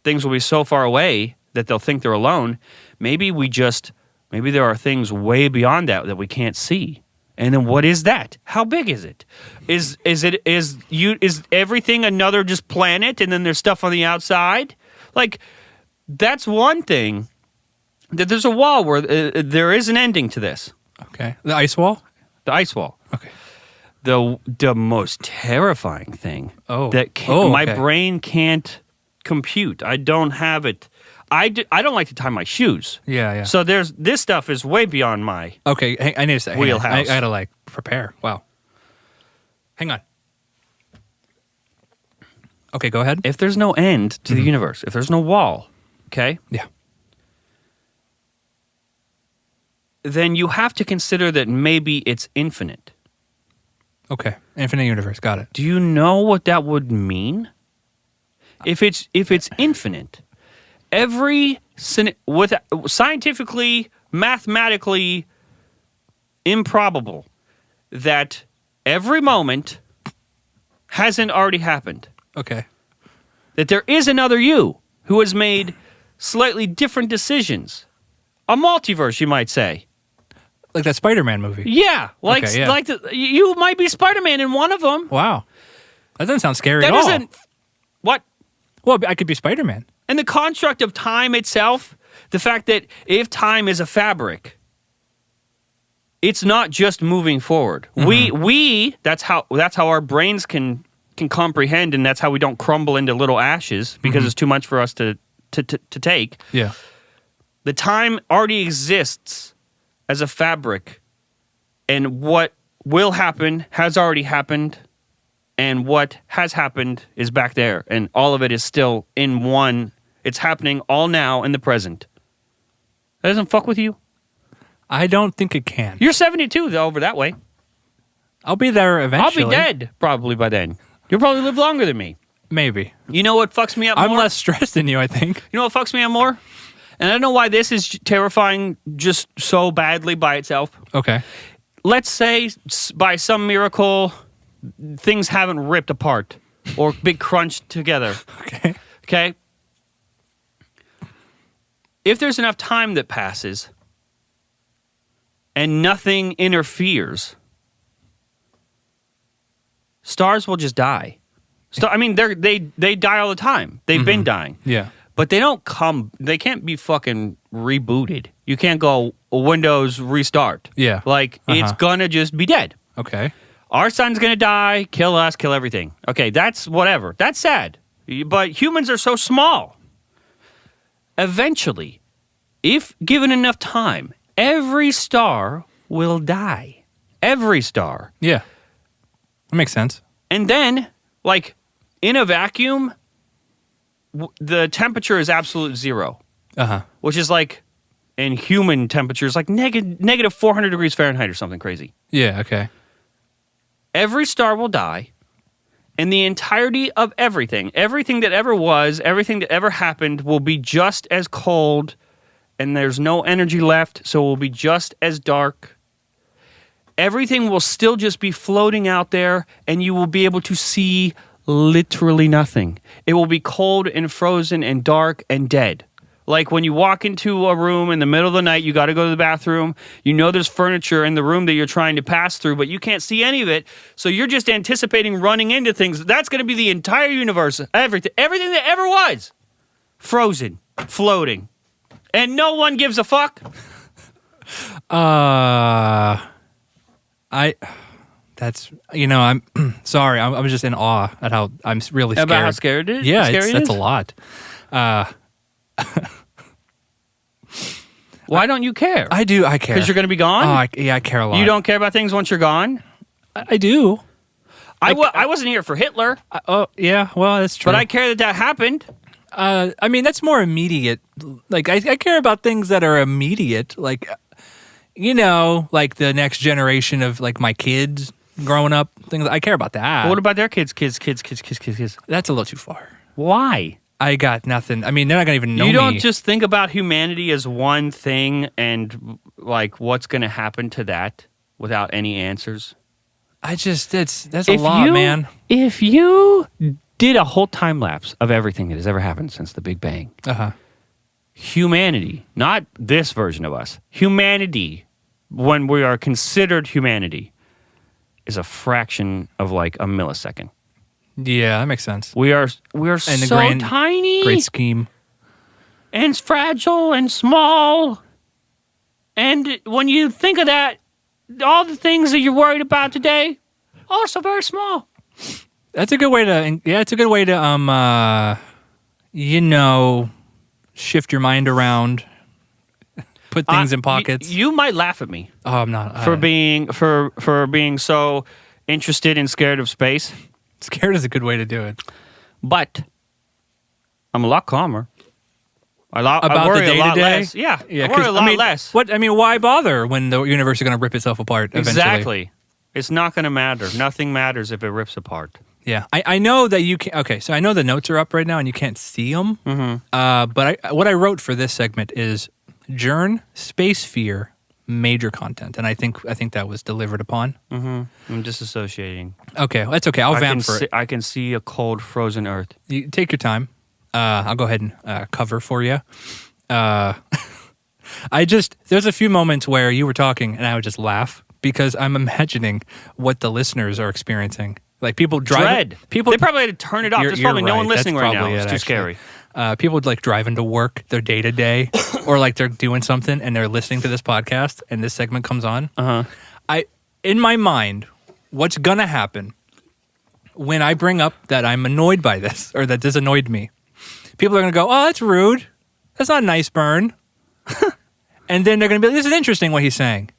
things will be so far away that they'll think they're alone. Maybe there are things way beyond that we can't see. And then what is that? How big is it? Is everything another just planet and then there's stuff on the outside? Like, that's one thing, that there's a wall where there is an ending to this. Okay. The ice wall? The ice wall. Okay. The most terrifying thing my brain can't compute. I don't have it. I don't like to tie my shoes. Yeah. So this stuff is way beyond my Okay, I need to say wheelhouse. I gotta like prepare. Wow. Hang on. Okay, go ahead. If there's no end to the universe, if there's no wall, okay? Yeah. Then you have to consider that maybe it's infinite. Okay. Infinite universe, got it. Do you know what that would mean? If it's infinite, scientifically, mathematically improbable that every moment hasn't already happened. Okay. That there is another you who has made slightly different decisions. A multiverse, you might say. Like that Spider-Man movie. Yeah. Like you might be Spider-Man in one of them. Wow. That doesn't sound scary That at all. doesn't... What? Well, I could be Spider-Man. And the construct of time itself, the fact that if time is a fabric, it's not just moving forward. That's how our brains can comprehend, and that's how we don't crumble into little ashes because it's too much for us to take. Yeah. The time already exists as a fabric, and what will happen has already happened, and what has happened is back there, and all of it is still in one. It's happening all now in the present. That doesn't fuck with you? I don't think it can. You're 72, though, over that way. I'll be there eventually. I'll be dead probably by then. You'll probably live longer than me. Maybe. You know what fucks me up more? I'm less stressed than you, I think. You know what fucks me up more? And I don't know why this is terrifying just so badly by itself. Okay. Let's say by some miracle, things haven't ripped apart or big crunched together. Okay? If there's enough time that passes and nothing interferes, stars will just die. I mean, they die all the time. They've been dying. Yeah. But they can't be fucking rebooted. You can't go Windows restart. Yeah. Like, it's gonna just be dead. Okay. Our sun's gonna die, kill us, kill everything. Okay, that's whatever. That's sad. But humans are so small. Eventually, if given enough time, every star will die. Every star. Yeah. That makes sense. And then, like, in a vacuum, the temperature is absolute zero. Which is like, in human temperatures, like negative 400 degrees Fahrenheit or something crazy. Yeah, okay. Every star will die, and the entirety of everything that ever was, everything that ever happened will be just as cold, and there's no energy left, so it will be just as dark. Everything will still just be floating out there, and you will be able to see literally nothing. It will be cold and frozen and dark and dead. Like when you walk into a room in the middle of the night, you got to go to the bathroom. You know there's furniture in the room that you're trying to pass through, but you can't see any of it. So you're just anticipating running into things. That's going to be the entire universe. Everything that ever was. Frozen. Floating. And no one gives a fuck. That's, I'm sorry. I'm just in awe at how I'm really scared. About how scared it is? Yeah, that's a lot. Why don't you care? I do. I care. Because you're going to be gone? I care a lot. You don't care about things once you're gone? I do. I wasn't here for Hitler. Oh, yeah. Well, that's true. But I care that happened. I mean, that's more immediate. Like, I care about things that are immediate. Like, like the next generation of, like, my kids growing up. Things I care about that. But what about their kids? That's a little too far. Why? I got nothing. I mean, they're not going to even know me. You don't just think about humanity as one thing and, like, what's going to happen to that without any answers? That's a lot, man. If you did a whole time lapse of everything that has ever happened since the Big Bang, humanity, not this version of us, humanity, when we are considered humanity, is a fraction of like a millisecond. Yeah, that makes sense. We are so tiny. Great scheme. And fragile and small. And when you think of that, all the things that you're worried about today, also very small. That's a good way to, it's a good way to, shift your mind around, put things in pockets. You might laugh at me. Oh, I'm not. For being so interested and scared of space. Scared is a good way to do it. But I'm a lot calmer. I worry the day a lot to day? Less. Yeah, I worry a lot less. Why bother when the universe is going to rip itself apart eventually? Exactly. It's not going to matter. Nothing matters if it rips apart. Yeah. I know that you can. Okay, so I know the notes are up right now and you can't see them. Mm-hmm. But what I wrote for this segment is Jern, Space Fear, major content, and I think that was delivered upon. Mm-hmm. I'm disassociating. Okay, that's okay. I'll vamp for it. I can see a cold, frozen Earth. You take your time. I'll go ahead and cover for you. There's a few moments where you were talking and I would just laugh because I'm imagining what the listeners are experiencing. Like people driving. They probably had to turn it off. There's probably no one listening right now. It's too scary. People like driving to work, their day to day, or like they're doing something and they're listening to this podcast and this segment comes on. In my mind, what's gonna happen when I bring up that I'm annoyed by this or that this annoyed me? People are gonna go, "Oh, that's rude. That's not nice, Bern." And then they're gonna be like, "This is interesting what he's saying,"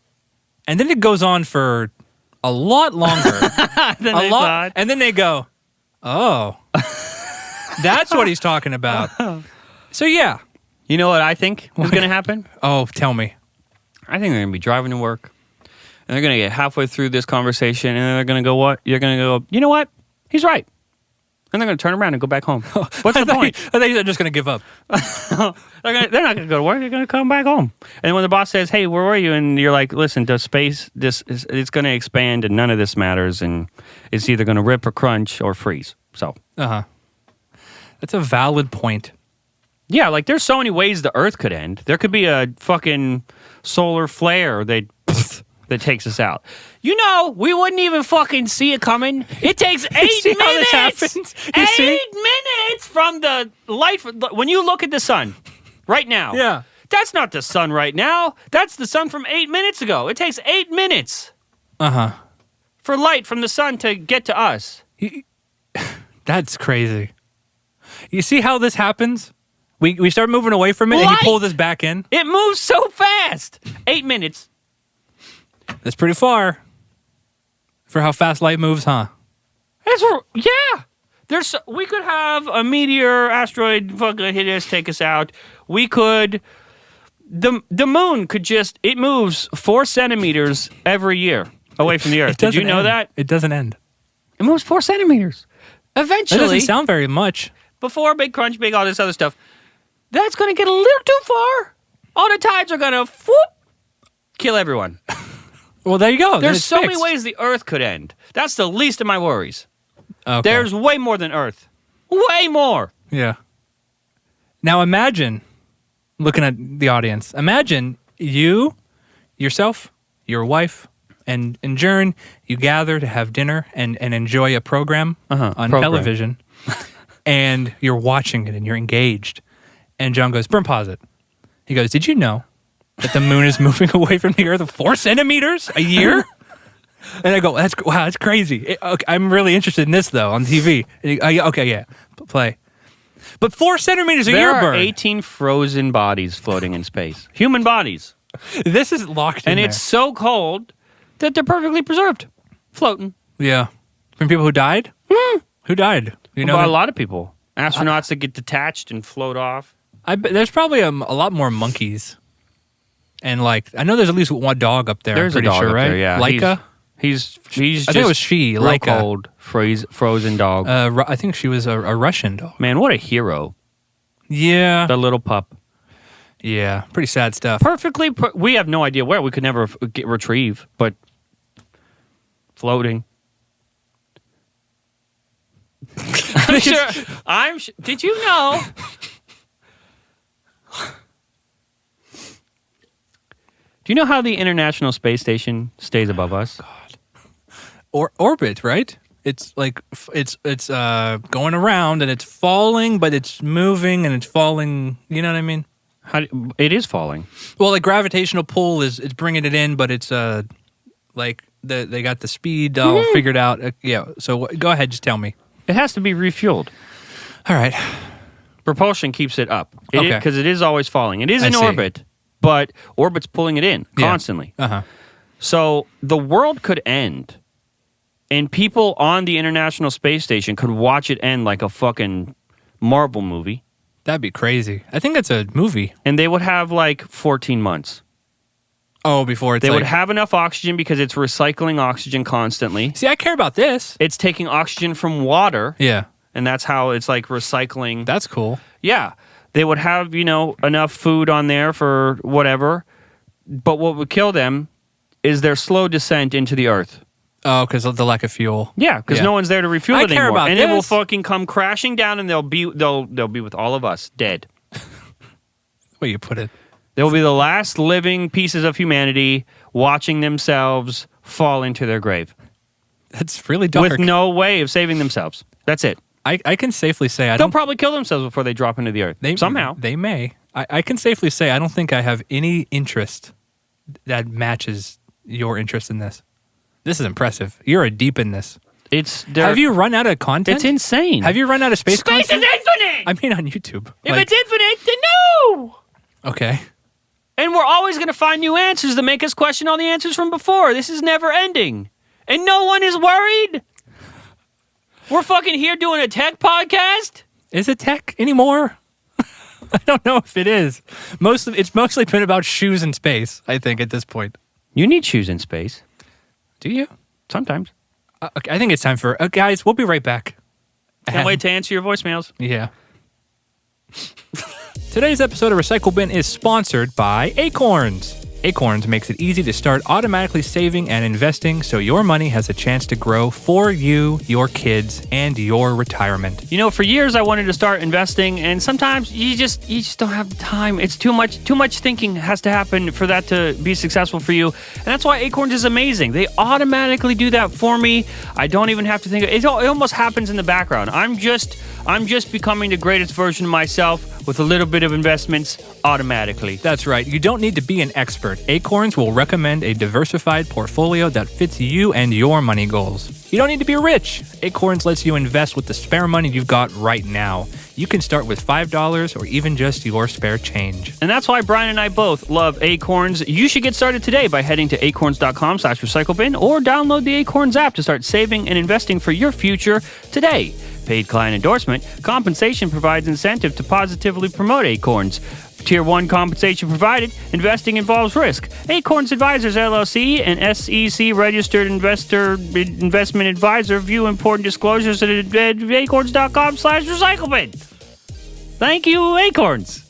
and then it goes on for a lot longer. And then they go, "Oh." That's what he's talking about. So yeah, You know what I think is going to happen? Oh, tell me. I think they're going to be driving to work, and they're going to get halfway through this conversation, and they're going to go, what? You're going to go, you know what? He's right. And they're going to turn around and go back home. What's the point? I think they're just going to give up. They're not going to go to work. They're going to come back home. And when the boss says, hey, where were you? And you're like, listen, the space, it's going to expand, and none of this matters, and it's either going to rip or crunch or freeze. So. Uh-huh. That's a valid point. Yeah, like there's so many ways the Earth could end. There could be a fucking solar flare that takes us out. You know, we wouldn't even fucking see it coming. It takes 8 minutes. 8 minutes from the light. When you look at the sun right now. Yeah. That's not the sun right now. That's the sun from 8 minutes ago. It takes 8 minutes. Uh-huh. For light from the sun to get to us. That's crazy. You see how this happens? We start moving away from it, and you pull this back in. It moves so fast. 8 minutes. That's pretty far for how fast light moves, huh? Yeah. We could have a meteor, asteroid fucking hit us, take us out. We could. The moon could it moves 4 centimeters every year away from the Earth. Did you know that? It doesn't end. It moves 4 centimeters. Eventually. That doesn't sound very much. Before Big Crunch, Big all this other stuff. That's going to get a little too far. All the tides are going to kill everyone. Well, there you go. There's so many ways the Earth could end. That's the least of my worries. Okay. There's way more than Earth. Way more. Yeah. Now imagine, looking at the audience, imagine you, yourself, your wife, and Jern, you gather to have dinner and enjoy a program on television. And you're watching it and you're engaged. And John goes, Bern, pause it. He goes, did you know that the moon is moving away from the Earth 4 centimeters a year? And I go, that's crazy. I'm really interested in this, though, on TV. Okay, yeah, play. But 4 centimeters a year, Bern. There are Bern. 18 frozen bodies floating in space. Human bodies. This is locked in and there. It's so cold that they're perfectly preserved. Floating. Yeah. From people who died? Who died? You know, a lot of people. Astronauts that get detached and float off. There's probably a lot more monkeys. And I know there's at least one dog up there. There's I'm pretty a dog sure, up right? there, yeah. Laika? He's I think just it was she, real Laika. cold, frozen dog. I think she was a Russian dog. Man, what a hero. Yeah. The little pup. Yeah, pretty sad stuff. Perfectly, we have no idea where. We could never retrieve, but floating. I'm sure. Did you know? Do you know how the International Space Station stays above us? God. Or orbit, right? It's it's going around and it's falling, but it's moving and it's falling. You know what I mean? It is falling. Well, the gravitational pull it's bringing it in, but it's they got the speed all figured out. Yeah. So go ahead, just tell me. It has to be refueled. All right. Propulsion keeps it up. Okay. Because it is always falling. It is in orbit, but orbit's pulling it in constantly. Yeah. Uh-huh. So the world could end, and people on the International Space Station could watch it end like a fucking Marvel movie. That'd be crazy. I think that's a movie. And they would have 14 months. Oh, before they would have enough oxygen because it's recycling oxygen constantly. See, I care about this. It's taking oxygen from water. Yeah. And that's how it's recycling. That's cool. Yeah. They would have, enough food on there for whatever. But what would kill them is their slow descent into the earth. Oh, because of the lack of fuel. Yeah, because no one's there to refuel it anymore. Care about and this. It will fucking come crashing down, and they'll be with all of us dead. The way you put it. They will be the last living pieces of humanity watching themselves fall into their grave. That's really dark. With no way of saving themselves. That's it. I can safely say they'll probably kill themselves before they drop into the earth. Somehow. They may. I can safely say I don't think I have any interest that matches your interest in this. This is impressive. You're deep in this. Have you run out of content? It's insane. Have you run out of space content? Space is infinite! I mean on YouTube. If it's infinite, then no! Okay. And we're always going to find new answers that make us question all the answers from before. This is never ending. And no one is worried. We're fucking here doing a tech podcast. Is it tech anymore? I don't know if it is. It's mostly been about shoes in space, I think, at this point. You need shoes in space. Do you? Sometimes. Okay, I think it's time for... guys, we'll be right back. Can't wait to answer your voicemails. Yeah. Today's episode of Recycle Bin is sponsored by Acorns. Acorns makes it easy to start automatically saving and investing so your money has a chance to grow for you, your kids, and your retirement. You know, for years I wanted to start investing, and sometimes you just don't have the time. It's too much thinking has to happen for that to be successful for you. And that's why Acorns is amazing. They automatically do that for me. I don't even have to think. It almost happens in the background. I'm just becoming the greatest version of myself with a little bit of investments automatically. That's right. You don't need to be an expert. Acorns will recommend a diversified portfolio that fits you and your money goals. You don't need to be rich. Acorns lets you invest with the spare money you've got right now. You can start with $5 or even just your spare change. And that's why Brian and I both love Acorns. You should get started today by heading to acorns.com/recyclebin or download the Acorns app to start saving and investing for your future today. Paid client endorsement. Compensation provides incentive to positively promote Acorns. Tier 1 compensation provided. Investing involves risk. Acorns Advisors LLC, an SEC registered investment advisor. View important disclosures at acorns.com/recyclebin. Thank you, Acorns,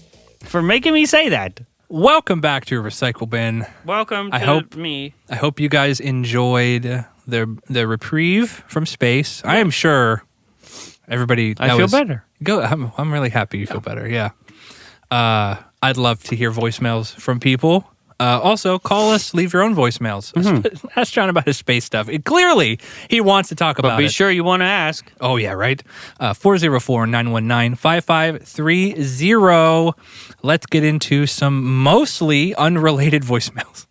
for making me say that. Welcome back to Recycle Bin. Welcome to me. I hope you guys enjoyed the reprieve from space. I am sure everybody... I feel better. I'm really happy you feel better, yeah. I'd love to hear voicemails from people. Also, call us, leave your own voicemails. Ask John about his space stuff. Clearly, he wants to talk about it. But be sure you want to ask. Oh, yeah, right? 404-919-5530. Let's get into some mostly unrelated voicemails.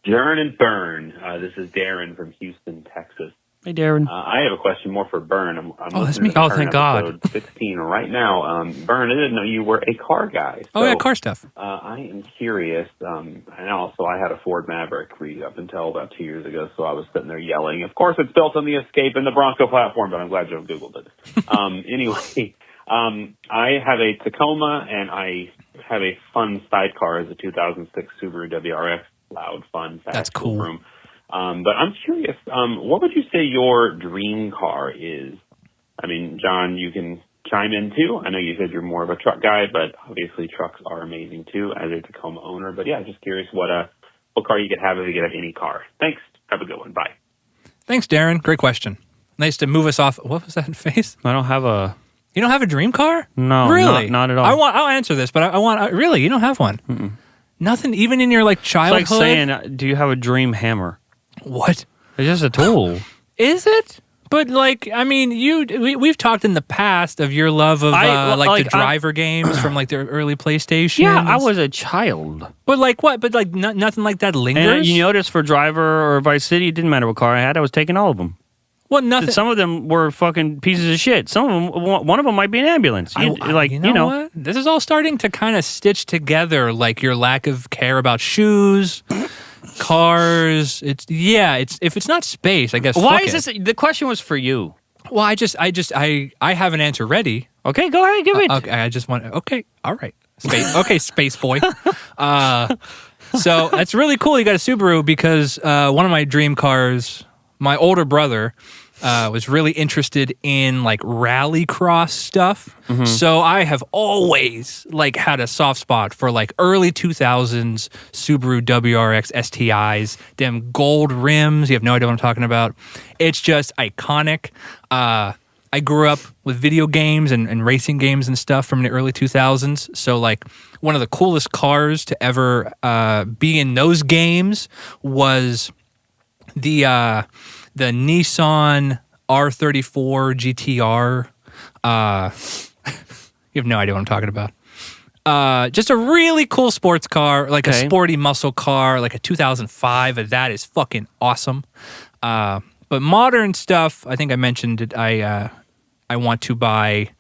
Jern and Bern. This is Darren from Houston, Texas. Hey, Darren. I have a question more for Bern. I'm that's me. to Thank God. episode 16 right now. Bern, I didn't know you were a car guy. Oh, yeah, car stuff. I am curious, and also I had a Ford Maverick up until about 2 years ago, so I was sitting there yelling. Of course, it's built on the Escape and the Bronco platform, but I'm glad you Googled it. Anyway, I have a Tacoma, and I have a fun sidecar as a 2006 Subaru WRX. Loud, fun, fast. That's cool. Room. But I'm curious, what would you say your dream car is? I mean, John, you can chime in too. I know you said you're more of a truck guy, but obviously trucks are amazing too as a Tacoma owner. But yeah, just curious what car you could have if you could have any car. Thanks. Have a good one. Bye. Thanks, Darren. Great question. Nice to move us off. What was that face? I don't have a... You don't have a dream car? No, really? Not at all. I'll answer this, but really, you don't have one? Mm-mm. Nothing, even in your childhood? It's like saying, do you have a dream hammer? What? It's just a tool. Is it? But we've talked in the past of your love of the driver games from the early PlayStation. Yeah, I was a child. But what? But nothing like that lingers. And you notice for Driver or Vice City, it didn't matter what car I had. I was taking all of them. Well, nothing. Some of them were fucking pieces of shit. Some of them, one of them might be an ambulance. You know what? This is all starting to kind of stitch together, your lack of care about shoes. Cars, if it's not space, I guess. Why is this? The question was for you. Well, I have an answer ready. Okay, go ahead, give it. Okay, I just want. Okay, all right, space. Okay, space boy. So that's really cool. You got a Subaru because one of my dream cars, my older brother, was really interested in rallycross stuff. Mm-hmm. So I have always had a soft spot for early 2000s Subaru WRX STIs, them gold rims. You have no idea what I'm talking about. It's just iconic. I grew up with video games and racing games and stuff from the early 2000s. So one of the coolest cars to ever be in those games was the Nissan R34 GTR. You have no idea what I'm talking about. Just a really cool sports car, a sporty muscle car, a 2005. That is fucking awesome. But modern stuff, I think I mentioned it. I want to buy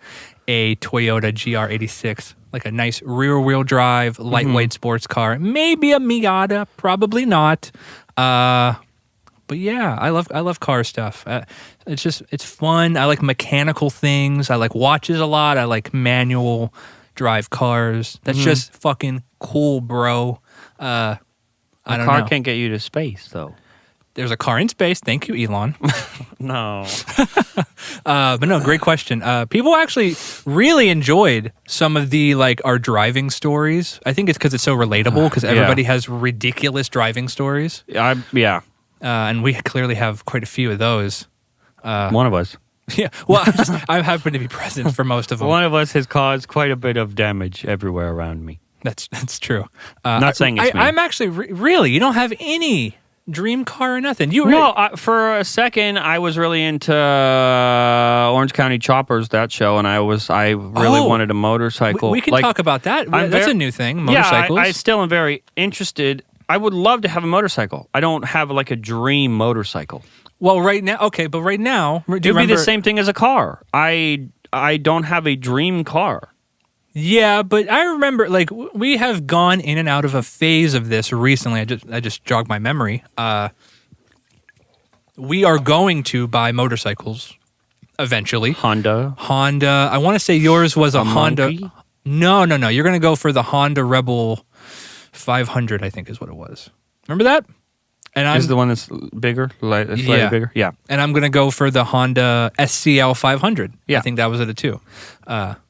a Toyota GR86, a nice rear-wheel drive, lightweight sports car. Maybe a Miata, probably not. But yeah, I love car stuff. It's fun. I like mechanical things. I like watches a lot. I like manual drive cars. That's just fucking cool, bro. I don't know. A car can't get you to space, though. There's a car in space. Thank you, Elon. No. But no, great question. People actually really enjoyed some of the our driving stories. I think it's because it's so relatable because everybody has ridiculous driving stories. Yeah. And we clearly have quite a few of those. One of us. Yeah. Well, I happen to be present for most of them. One of us has caused quite a bit of damage everywhere around me. That's true. Not saying it's me. I'm actually really. You don't have any dream car or nothing. For a second, I was really into Orange County Choppers, that show, and I really wanted a motorcycle. We can talk about that. That's a new thing. Motorcycles. Yeah, I still am very interested. I would love to have a motorcycle. I don't have a dream motorcycle. Well, right now, okay, but right now, it would be the same thing as a car. I don't have a dream car. Yeah, but I remember we have gone in and out of a phase of this recently. I just jogged my memory. We are going to buy motorcycles eventually. Honda. I want to say yours was a Honda. Monkey? No. You're going to go for the Honda Rebel 500, I think is what it was. Remember that? And is the one that's bigger, slightly bigger? Yeah. And I'm going to go for the Honda SCL 500. Yeah. I think that was it too.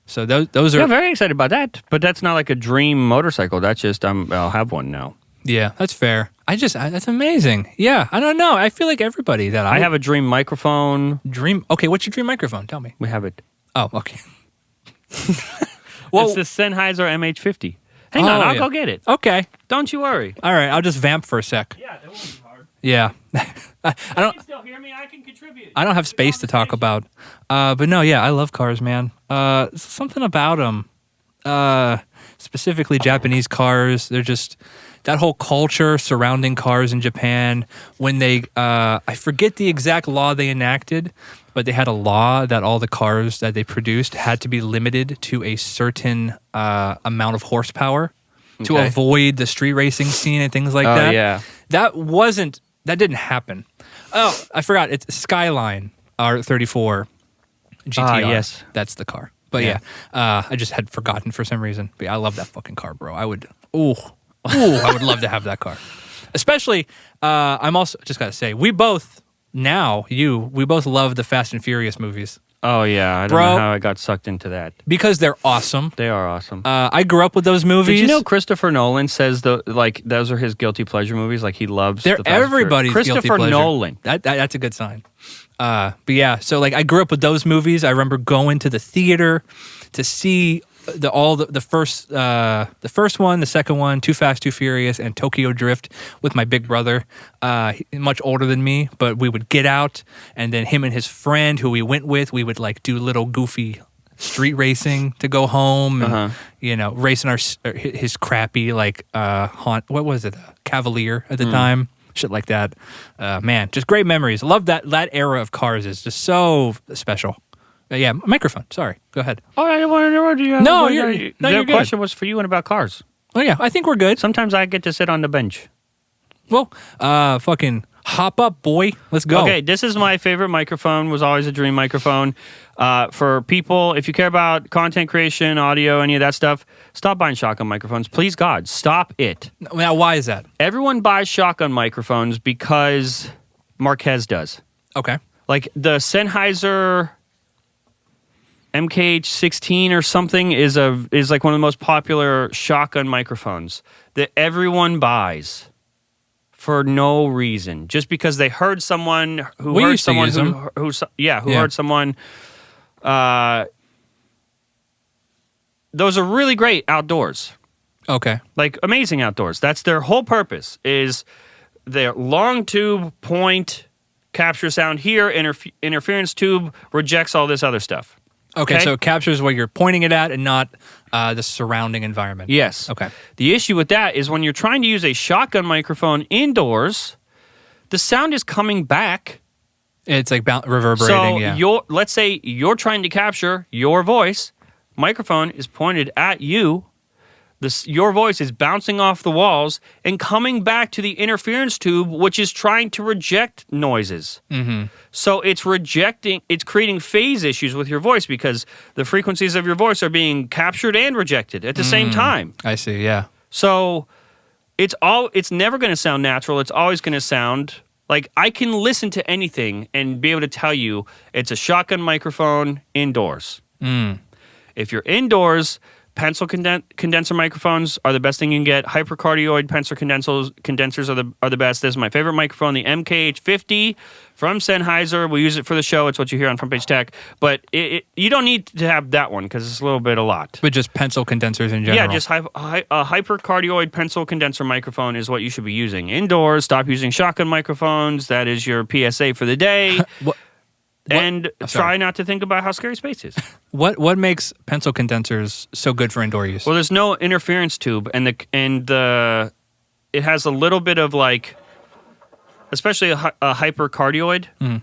So those are... Yeah, very excited about that. But that's not like a dream motorcycle. That's just, I'll have one now. Yeah, that's fair. That's amazing. Yeah, I don't know. I feel like everybody that I have a dream microphone. Okay, what's your dream microphone? Tell me. We have it. Oh, okay. Well, it's the Sennheiser MH50. Hang on, I'll go get it. Okay. Don't you worry. All right, I'll just vamp for a sec. Yeah, that won't be hard. Yeah. I don't. You can still hear me. I can contribute. I don't have space to talk about. But no, yeah, I love cars, man. Something about them. Specifically Japanese cars. They're just that whole culture surrounding cars in Japan. When they, I forget the exact law they enacted, but they had a law that all the cars that they produced had to be limited to a certain amount of horsepower to avoid the street racing scene and things like that. Yeah. That didn't happen. Oh, I forgot. It's Skyline R34 GTR. Yes. That's the car. But yeah, I just had forgotten for some reason. But yeah, I love that fucking car, bro. I would love to have that car. Especially, I'm also, just gotta say, we both love the Fast and Furious movies. Oh, yeah. I don't know how I got sucked into that. Because they're awesome. They are awesome. I grew up with those movies. Did you know Christopher Nolan says those are his guilty pleasure movies? Like, he loves they're everybody's guilty pleasure. Christopher Nolan. That's a good sign. But yeah, so I grew up with those movies. I remember going to the theater to see the first one, the second one, Too Fast, Too Furious, and Tokyo Drift with my big brother, much older than me. But we would get out, and then him and his friend, who we went with, we would do little goofy street racing to go home, and racing his crappy what was it, Cavalier at the time. Shit like that. Man, just great memories. Love that era of cars is just so special. Yeah, microphone. Sorry. Go ahead. Oh, I want to know what you have. No, you're good. The question was for you and about cars. Oh, yeah. I think we're good. Sometimes I get to sit on the bench. Well, fucking hop up, boy. Let's go. Okay, this is my favorite microphone. Was always a dream microphone. For people, if you care about content creation, audio, any of that stuff, stop buying shotgun microphones. Please, God, stop it. Now, why is that? Everyone buys shotgun microphones because Marquez does. Okay. Like the Sennheiser MKH16 or something is like one of the most popular shotgun microphones that everyone buys for no reason, just because they heard someone who heard someone heard someone. Those are really great outdoors. Okay. Like amazing outdoors. That's their whole purpose, is their long tube point capture sound here, interference tube rejects all this other stuff. Okay, so it captures what you're pointing it at and not the surrounding environment. Yes. Okay. The issue with that is when you're trying to use a shotgun microphone indoors, the sound is coming back. It's reverberating, so let's say you're trying to capture your voice, microphone is pointed at you, your voice is bouncing off the walls and coming back to the interference tube, which is trying to reject noises. Mm-hmm. So it's creating phase issues with your voice because the frequencies of your voice are being captured and rejected at the same time. I see, yeah. So it's never going to sound natural. It's always going to sound like I can listen to anything and be able to tell you it's a shotgun microphone indoors. If you're indoors, pencil condenser microphones are the best thing you can get. Hypercardioid pencil condensers are the best. This is my favorite microphone, the MKH50 from Sennheiser. We use it for the show. It's what you hear on Front Page Tech. But you don't need to have that one because it's a little bit a lot. But just pencil condensers in general. Yeah, just a hypercardioid pencil condenser microphone is what you should be using indoors. Stop using shotgun microphones. That is your PSA for the day. And try not to think about how scary space is. What makes pencil condensers so good for indoor use? Well, there's no interference tube, and it has a little bit of like, especially a hypercardioid.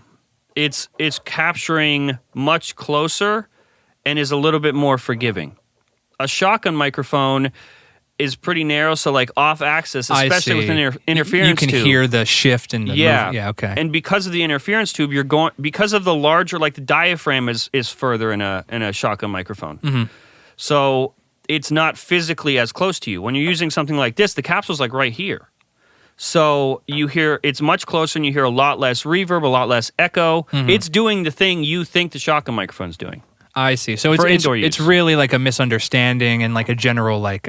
It's capturing much closer and is a little bit more forgiving. A shotgun microphone is pretty narrow, so like off axis, especially with an interference tube. You can hear the shift in the movement. Yeah, okay. And because of the interference tube, because of the larger, like the diaphragm is further in a shotgun microphone. So it's not physically as close to you. When you're using something like this, the capsule's like right here. So you hear it's much closer and you hear a lot less reverb, a lot less echo. It's doing the thing you think the shotgun microphone's doing. I see. So it's really like a misunderstanding and like a general like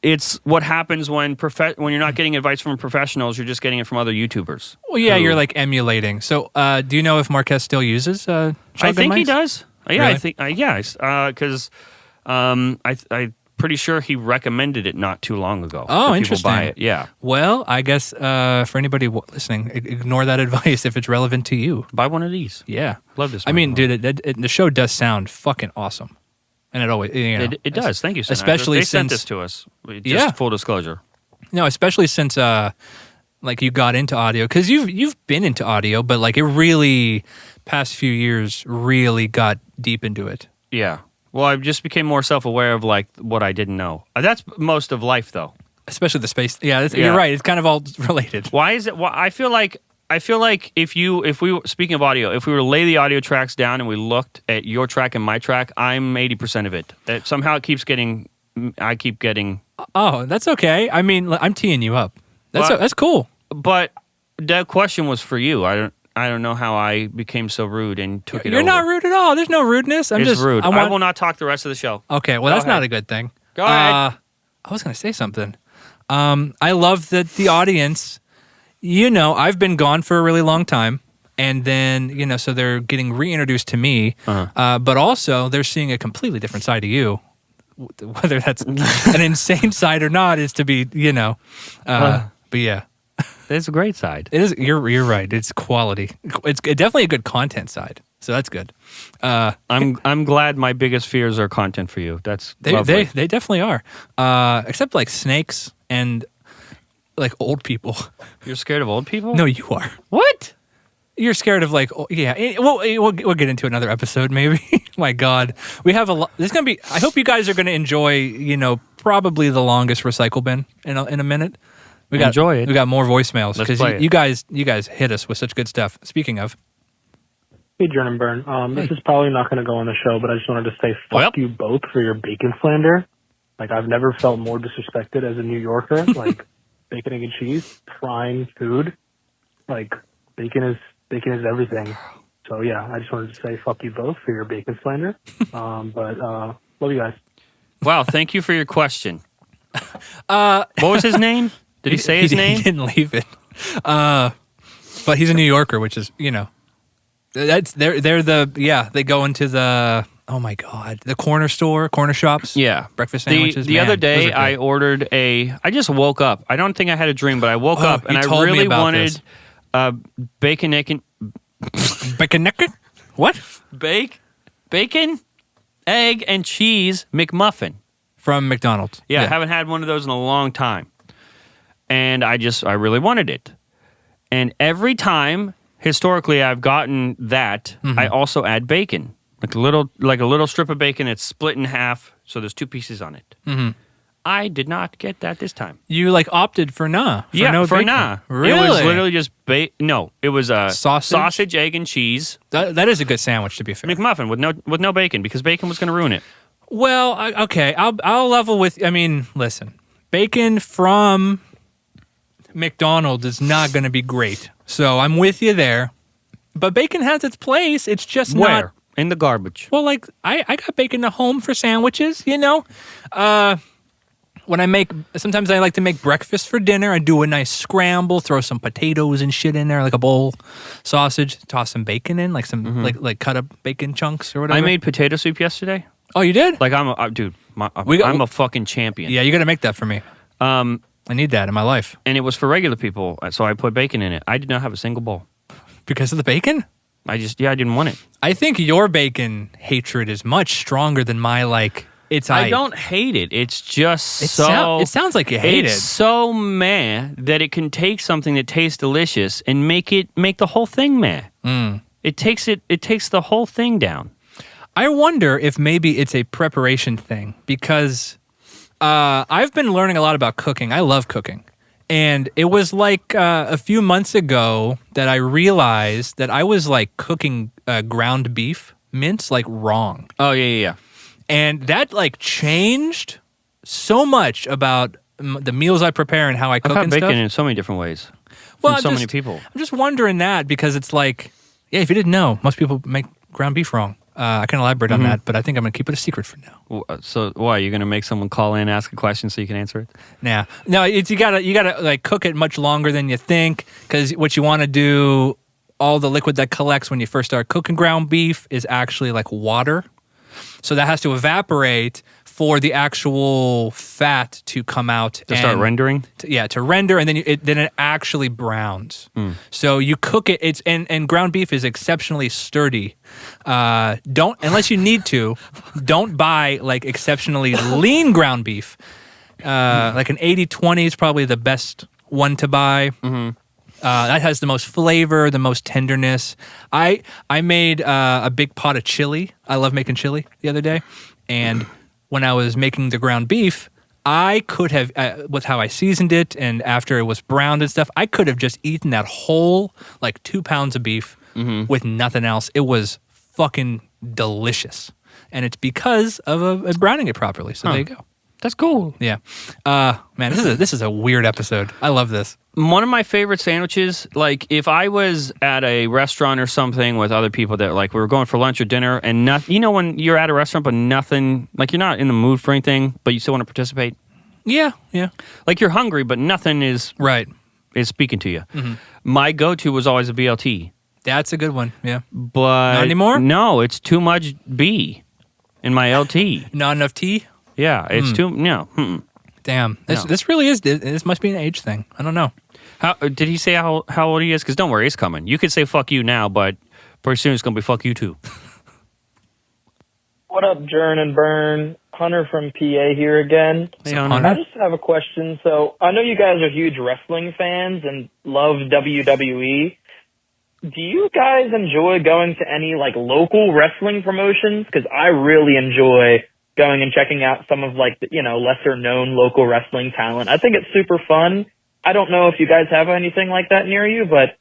it's what happens when you're not getting advice from professionals, you're just getting it from other YouTubers. Well, yeah, you're like emulating. So, do you know if Marquez still uses shotgun I think mics? he does. Yeah, Really? I think because I pretty sure he recommended it not too long ago. Oh, for interesting. People buy it. Yeah. Well, I guess for anybody listening, ignore that advice if it's relevant to you. Buy one of these. Yeah. Love this. I mean, dude, the show does sound fucking awesome. And it always, it does. Thank you, Sennheiser. Especially they since sent this to us. Just full disclosure. No, especially since like you got into audio, because you've been into audio, but like it really past few years really got deep into it. Yeah. Well, I just became more self-aware of like what I didn't know. That's most of life, though. Especially the space. Yeah, you're right. It's kind of all related. Why is it? Well, I feel like if we speaking of audio, if we were to lay the audio tracks down and we looked at your track and my track, I'm 80% of it. That somehow it keeps getting. I keep getting. Oh, that's okay. I mean, I'm teeing you up. That's cool. But that question was for you. I don't know how I became so rude and took it over. You're not rude at all. There's no rudeness. It's rude. I will not talk the rest of the show. Okay, well, that's not a good thing. Go ahead. I was going to say something. I love that the audience, I've been gone for a really long time. And then, so they're getting reintroduced to me. But also, they're seeing a completely different side of you. Whether that's an insane side or not is to be, but yeah. It's a great side. It is. You're right. It's quality. It's definitely a good content side. So that's good. I'm glad my biggest fears are content for you. That's lovely. They definitely are. Except like snakes and like old people. You're scared of old people? No, you are. What? You're scared of like we'll get into another episode maybe. My God, we have a lot. There's gonna be. I hope you guys are gonna enjoy. Probably the longest recycle bin in a minute. Enjoy it. We got more voicemails because you guys hit us with such good stuff. Speaking of, hey Jern and Bern, this is probably not going to go on the show, but I just wanted to say fuck you both for your bacon slander. Like I've never felt more disrespected as a New Yorker. Like bacon, egg, and cheese, prime food. Like bacon is everything. So yeah, I just wanted to say fuck you both for your bacon slander. But love you guys. Wow, thank you for your question. What was his name? Did he say his name? He didn't leave it. But he's a New Yorker, which is, that's they're they go into the the corner shops. Yeah. Breakfast sandwiches. The other day I ordered I just woke up. I don't think I had a dream, but I woke up and I really wanted bacon, egg, bacon, what? Bacon, egg, and cheese McMuffin. From McDonald's. Yeah, I haven't had one of those in a long time. And I really wanted it. And every time, historically, I've gotten that, I also add bacon. like a little strip of bacon. It's split in half, so there's 2 pieces on it. Mm-hmm. I did not get that this time. You opted for nah. No bacon. nah. Really? It was literally just no. It was sausage, egg, and cheese. That is a good sandwich, to be fair. McMuffin with no bacon because bacon was going to ruin it. Well, okay, I'll level with. I mean, listen, bacon from McDonald's is not going to be great, so I'm with you there. But bacon has its place. It's just not in the garbage. Well, I got bacon at home for sandwiches. Sometimes I like to make breakfast for dinner. I do a nice scramble, throw some potatoes and shit in there, like a bowl, sausage, toss some bacon in, like some like cut up bacon chunks or whatever. I made potato soup yesterday. Oh, you did? I'm a fucking champion. Yeah, you got to make that for me. I need that in my life. And it was for regular people, so I put bacon in it. I did not have a single bowl. Because of the bacon? I didn't want it. I think your bacon hatred is much stronger than my I don't hate it. It's just it sounds like you hate it. It's so meh that it can take something that tastes delicious and make the whole thing meh. Mm. It takes the whole thing down. I wonder if maybe it's a preparation thing because I've been learning a lot about cooking. I love cooking. And it was a few months ago that I realized that I was cooking ground beef mince wrong. Oh, yeah. And that changed so much about the meals I prepare and how I cook and stuff. I've had bacon in so many different ways. From many people. I'm just wondering that because it's if you didn't know, most people make ground beef wrong. I can elaborate on that, but I think I'm going to keep it a secret for now. So why? You're going to make someone call in, ask a question so you can answer it? Nah. No, you gotta cook it much longer than you think because what you want to do, all the liquid that collects when you first start cooking ground beef is actually water. So that has to evaporate for the actual fat to come out. To start rendering? To render, and then it actually browns. So you cook it, and ground beef is exceptionally sturdy. Unless you need to, don't buy exceptionally lean ground beef. An 80-20 is probably the best one to buy. Mm-hmm. That has the most flavor, the most tenderness. I made a big pot of chili. I love making chili the other day. And when I was making the ground beef, I could have, with how I seasoned it and after it was browned and stuff, I could have just eaten that whole 2 pounds of beef with nothing else. It was fucking delicious. And it's because of browning it properly. So there you go. That's cool. Yeah. Man, this is a weird episode. I love this. One of my favorite sandwiches, if I was at a restaurant or something with other people that we were going for lunch or dinner and nothing, when you're at a restaurant but nothing, you're not in the mood for anything, but you still want to participate. Yeah. You're hungry, but nothing is speaking to you. Mm-hmm. My go-to was always a BLT. That's a good one. Yeah. But not anymore? No, it's too much B in my LT. Not enough T? Yeah, it's too Damn, this really is. This must be an age thing. I don't know. How did he say how old he is? Because don't worry, it's coming. You could say fuck you now, but pretty soon it's gonna be fuck you too. What up, Jern and Bern? Hunter from PA here again. Hey, Hunter. I just have a question. So I know you guys are huge wrestling fans and love WWE. Do you guys enjoy going to any local wrestling promotions? Because I really enjoy going and checking out some of lesser known local wrestling talent. I think it's super fun. I don't know if you guys have anything like that near you, but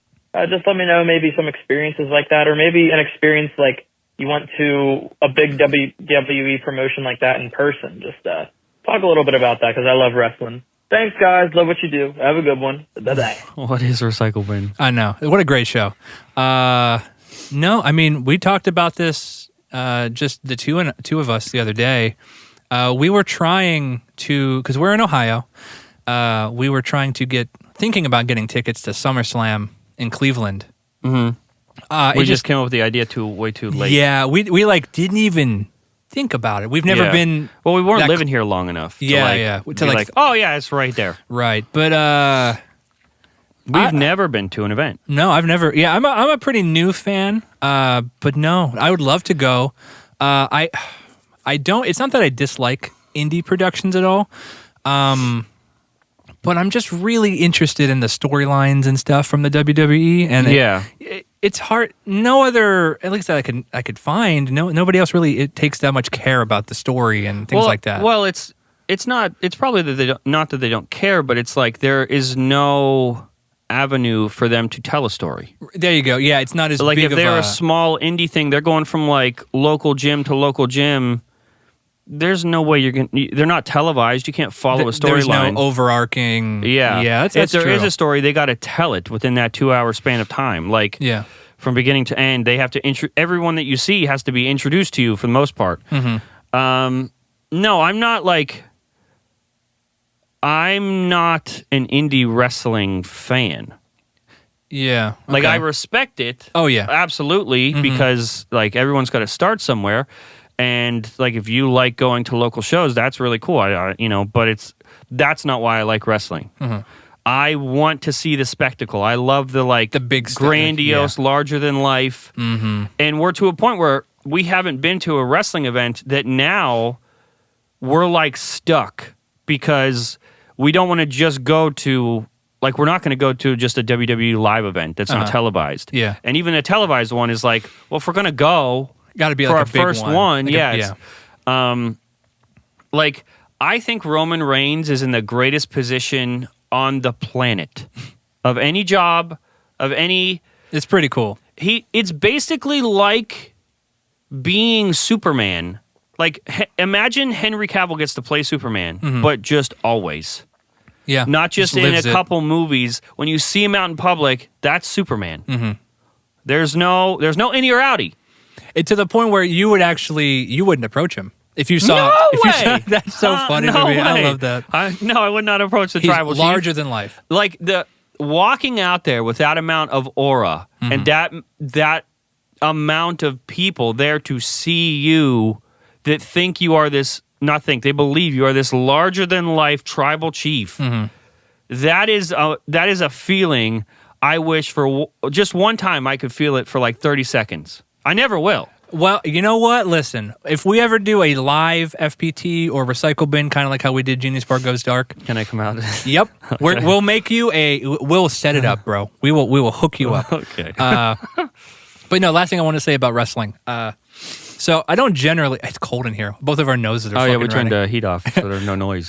just let me know maybe some experiences like that, or maybe an experience you went to a big WWE promotion like that in person. Just talk a little bit about that because I love wrestling. Thanks, guys. Love what you do. Have a good one. Bye-bye. What is Recycle Bin? I know. What a great show. No, I mean, we talked about this just the two of us the other day. We were trying to, because we're in Ohio, we were thinking about getting tickets to SummerSlam in Cleveland. Mm-hmm. We just came up with the idea way too late. Yeah, we didn't even think about it. We've never been. Well, we weren't living here long enough. To Oh yeah, it's right there. Right, but we've never been to an event. No, I've never. Yeah, I'm a pretty new fan. But no, I would love to go. I don't. It's not that I dislike indie productions at all. But I'm just really interested in the storylines and stuff from the WWE, and it's hard. No other, at least that I could find. Nobody else really takes that much care about the story and things like that. Well, it's not. It's probably that they don't, not that they don't care, but it's like there is no avenue for them to tell a story. There you go. Yeah, it's not as like big if of they're a small indie thing, they're going from like local gym to local gym. There's no way they're not televised. You can't follow a storyline. There's no overarching. Yeah, that's if there true. is a story, they got to tell it within that 2-hour span of time. Like, from beginning to end, they have to. Everyone that you see has to be introduced to you for the most part. Mm-hmm. No, I'm not like. I'm not an indie wrestling fan. Yeah, okay. Like I respect it. Oh yeah, absolutely, because like everyone's got to start somewhere. And like, if you like going to local shows, that's really cool. But that's not why I like wrestling. Mm-hmm. I want to see the spectacle. I love the big grandiose, larger than life. Mm-hmm. And we're to a point where we haven't been to a wrestling event that now we're like stuck because we don't want to just go to. Like, we're not going to go to just a WWE live event that's not televised. Yeah. And even a televised one is like, well, if we're going to go. Got to be for like our a big first one. Like Like, I think Roman Reigns is in the greatest position on the planet of any job, of any. It's pretty cool. It's basically like being Superman. Like, imagine Henry Cavill gets to play Superman, but just always. Yeah. Not just in a couple movies. When you see him out in public, that's Superman. Mm-hmm. There's no innie or outie. To the point where you wouldn't approach him if you saw. No way! That's so funny to me. I love that. I would not approach the He's tribal chief. larger than life. Like the walking out there with that amount of aura and that amount of people there to see you that think you are this. Not think, they believe you are this larger than life tribal chief. Mm-hmm. That is a feeling I wish for just one time I could feel it for like 30 seconds. I never will. Well, you know what? Listen, if we ever do a live FPT or recycle bin, kind of like how we did Genius Bar Goes Dark. Can I come out? Yep. Okay. We'll make you we'll set it up, bro. We will hook you up. Okay. But no, last thing I want to say about wrestling. So I don't generally. It's cold in here. Both of our noses are. Oh fucking yeah, we turned running. the heat off so there's no noise.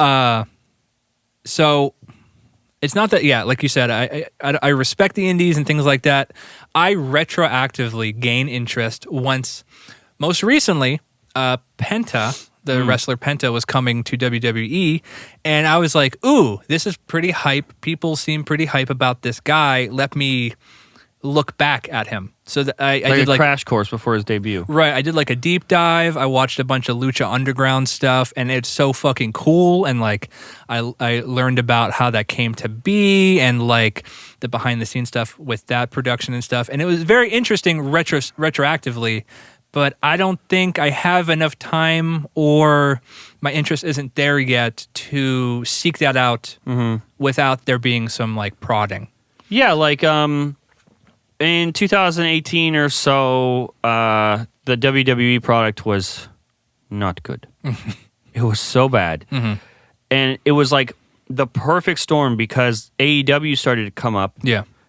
So it's not that. Yeah, like you said, I respect the indies and things like that. I retroactively gain interest once. Most recently, Penta, the wrestler Penta, was coming to WWE, and I was like, "Ooh, this is pretty hype. People seem pretty hype about this guy. Let me look back at him." So I did a crash course before his debut. Right, I did like a deep dive. I watched a bunch of Lucha Underground stuff, and it's so fucking cool. And like, I learned about how that came to be, and like the behind the scenes stuff with that production and stuff. And it was very interesting retroactively. But I don't think I have enough time, or my interest isn't there yet to seek that out without there being some like prodding. Yeah, like in 2018 or so, the WWE product was not good. It was so bad. Mm-hmm. And it was like the perfect storm because AEW started to come up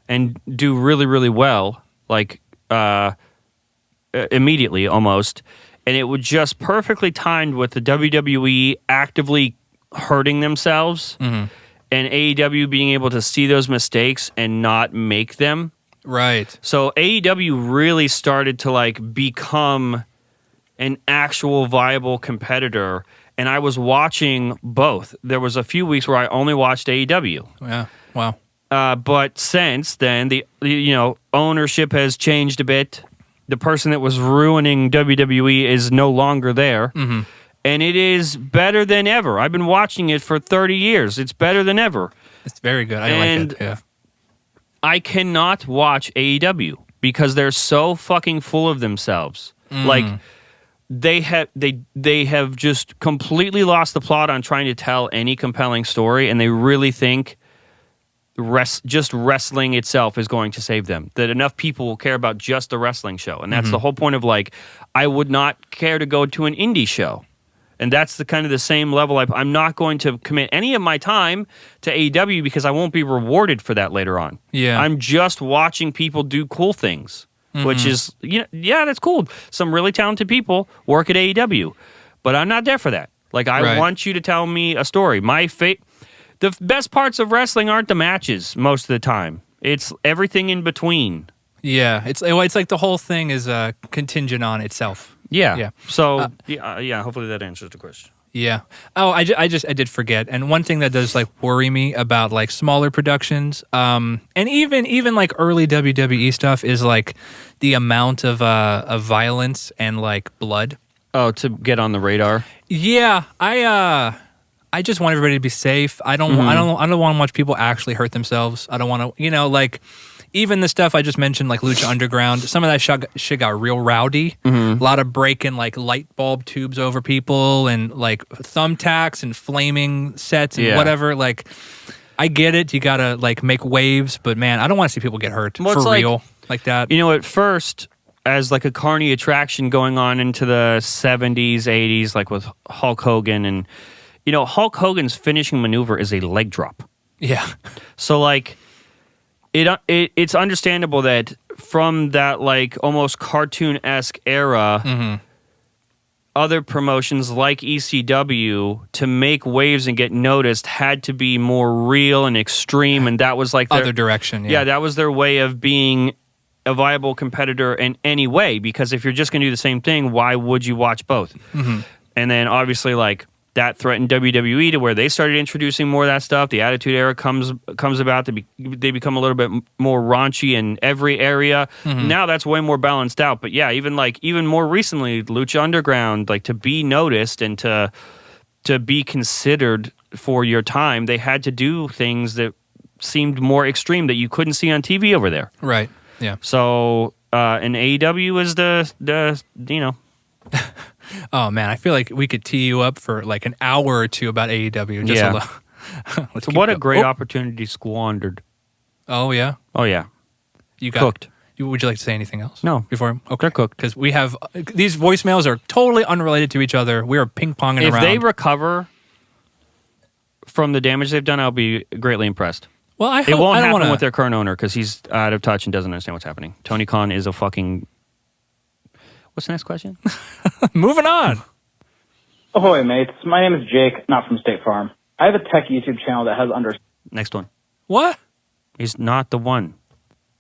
and do really, really well, like immediately almost. And it was just perfectly timed with the WWE actively hurting themselves and AEW being able to see those mistakes and not make them. Right. So AEW really started to like become an actual viable competitor, and I was watching both. There was a few weeks where I only watched AEW. Yeah. Wow. But since then, the ownership has changed a bit. The person that was ruining WWE is no longer there, and it is better than ever. I've been watching it for 30 years. It's better than ever. It's very good. I like it. Yeah. I cannot watch AEW because they're so fucking full of themselves. Like they have just completely lost the plot on trying to tell any compelling story, and they really think just wrestling itself is going to save them. That enough people will care about just the wrestling show, and that's the whole point of like, I would not care to go to an indie show. And that's the kind of the same level. I'm not going to commit any of my time to AEW because I won't be rewarded for that later on. Yeah. I'm just watching people do cool things. which is, yeah, that's cool. Some really talented people work at AEW, but I'm not there for that. Like, I want you to tell me a story. The best parts of wrestling aren't the matches most of the time. It's everything in between. Yeah, it's like the whole thing is contingent on itself. Yeah. So, hopefully that answers the question. Yeah. Oh, I did forget. And one thing that does like worry me about like smaller productions, and even like early WWE stuff is like the amount of violence and like blood. Oh, to get on the radar. Yeah, I just want everybody to be safe. I don't want to watch people actually hurt themselves. I don't want to, like, even the stuff I just mentioned, like Lucha Underground, some of that shit got real rowdy. A lot of breaking, like, light bulb tubes over people and, like, thumbtacks and flaming sets and whatever. Like, I get it. You got to, like, make waves. But, man, I don't want to see people get hurt for real like that. At first, as, like, a carny attraction going on into the 70s, 80s, like with Hulk Hogan and... Hulk Hogan's finishing maneuver is a leg drop. Yeah. So, like, it's understandable that from that, like, almost cartoon-esque era, other promotions like ECW, to make waves and get noticed, had to be more real and extreme, and that was, like... Other direction, yeah. Yeah, that was their way of being a viable competitor in any way, because if you're just going to do the same thing, why would you watch both? And then, obviously, like... that threatened WWE to where they started introducing more of that stuff. The Attitude Era comes about. They become a little bit more raunchy in every area. Now that's way more balanced out. But yeah, even more recently, Lucha Underground, like to be noticed and to be considered for your time, they had to do things that seemed more extreme that you couldn't see on TV over there. Right. Yeah. So and AEW is the Oh man, I feel like we could tee you up for like an hour or two about AEW. What a great opportunity squandered. Oh yeah. Oh yeah. You got cooked. Would you like to say anything else? No. Before they're cooked because we have these voicemails are totally unrelated to each other. We are ping ponging around. If they recover from the damage they've done, I'll be greatly impressed. Well, it won't happen with their current owner because he's out of touch and doesn't understand what's happening. Tony Khan is a fucking. What's the next question? Moving on. Ahoy, mates. My name is Jake, not from State Farm. I have a tech YouTube channel that has under... Next one. What? He's not the one.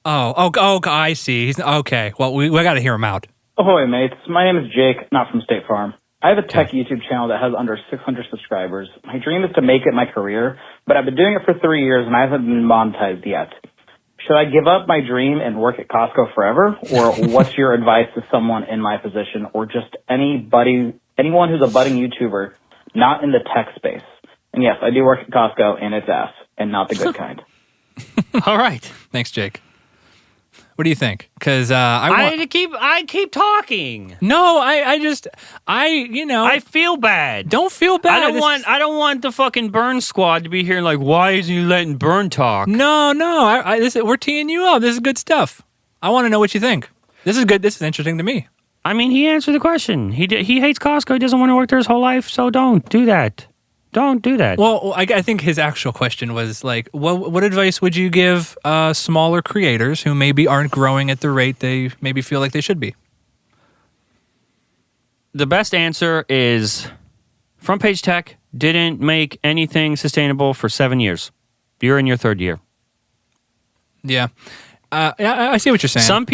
Oh, I see. He's okay. Well, we got to hear him out. Ahoy, mates. My name is Jake, not from State Farm. I have a tech YouTube channel that has under 600 subscribers. My dream is to make it my career, but I've been doing it for 3 years and I haven't been monetized yet. Should I give up my dream and work at Costco forever? Or what's your advice to someone in my position or just anyone who's a budding YouTuber not in the tech space? And yes, I do work at Costco and it's ass and not the good kind. All right. Thanks, Jake. What do you think? Because I keep talking. No, I feel bad. Don't feel bad. I don't want the fucking Bern squad to be here like, why isn't he letting Bern talk? No. We're teeing you up. This is good stuff. I want to know what you think. This is good. This is interesting to me. I mean, he answered the question. He hates Costco. He doesn't want to work there his whole life. So don't do that. Don't do that. Well, I think his actual question was like, what advice would you give smaller creators who maybe aren't growing at the rate they maybe feel like they should be? The best answer is Front Page Tech didn't make anything sustainable for 7 years. You're in your third year. Yeah. I see what you're saying. Some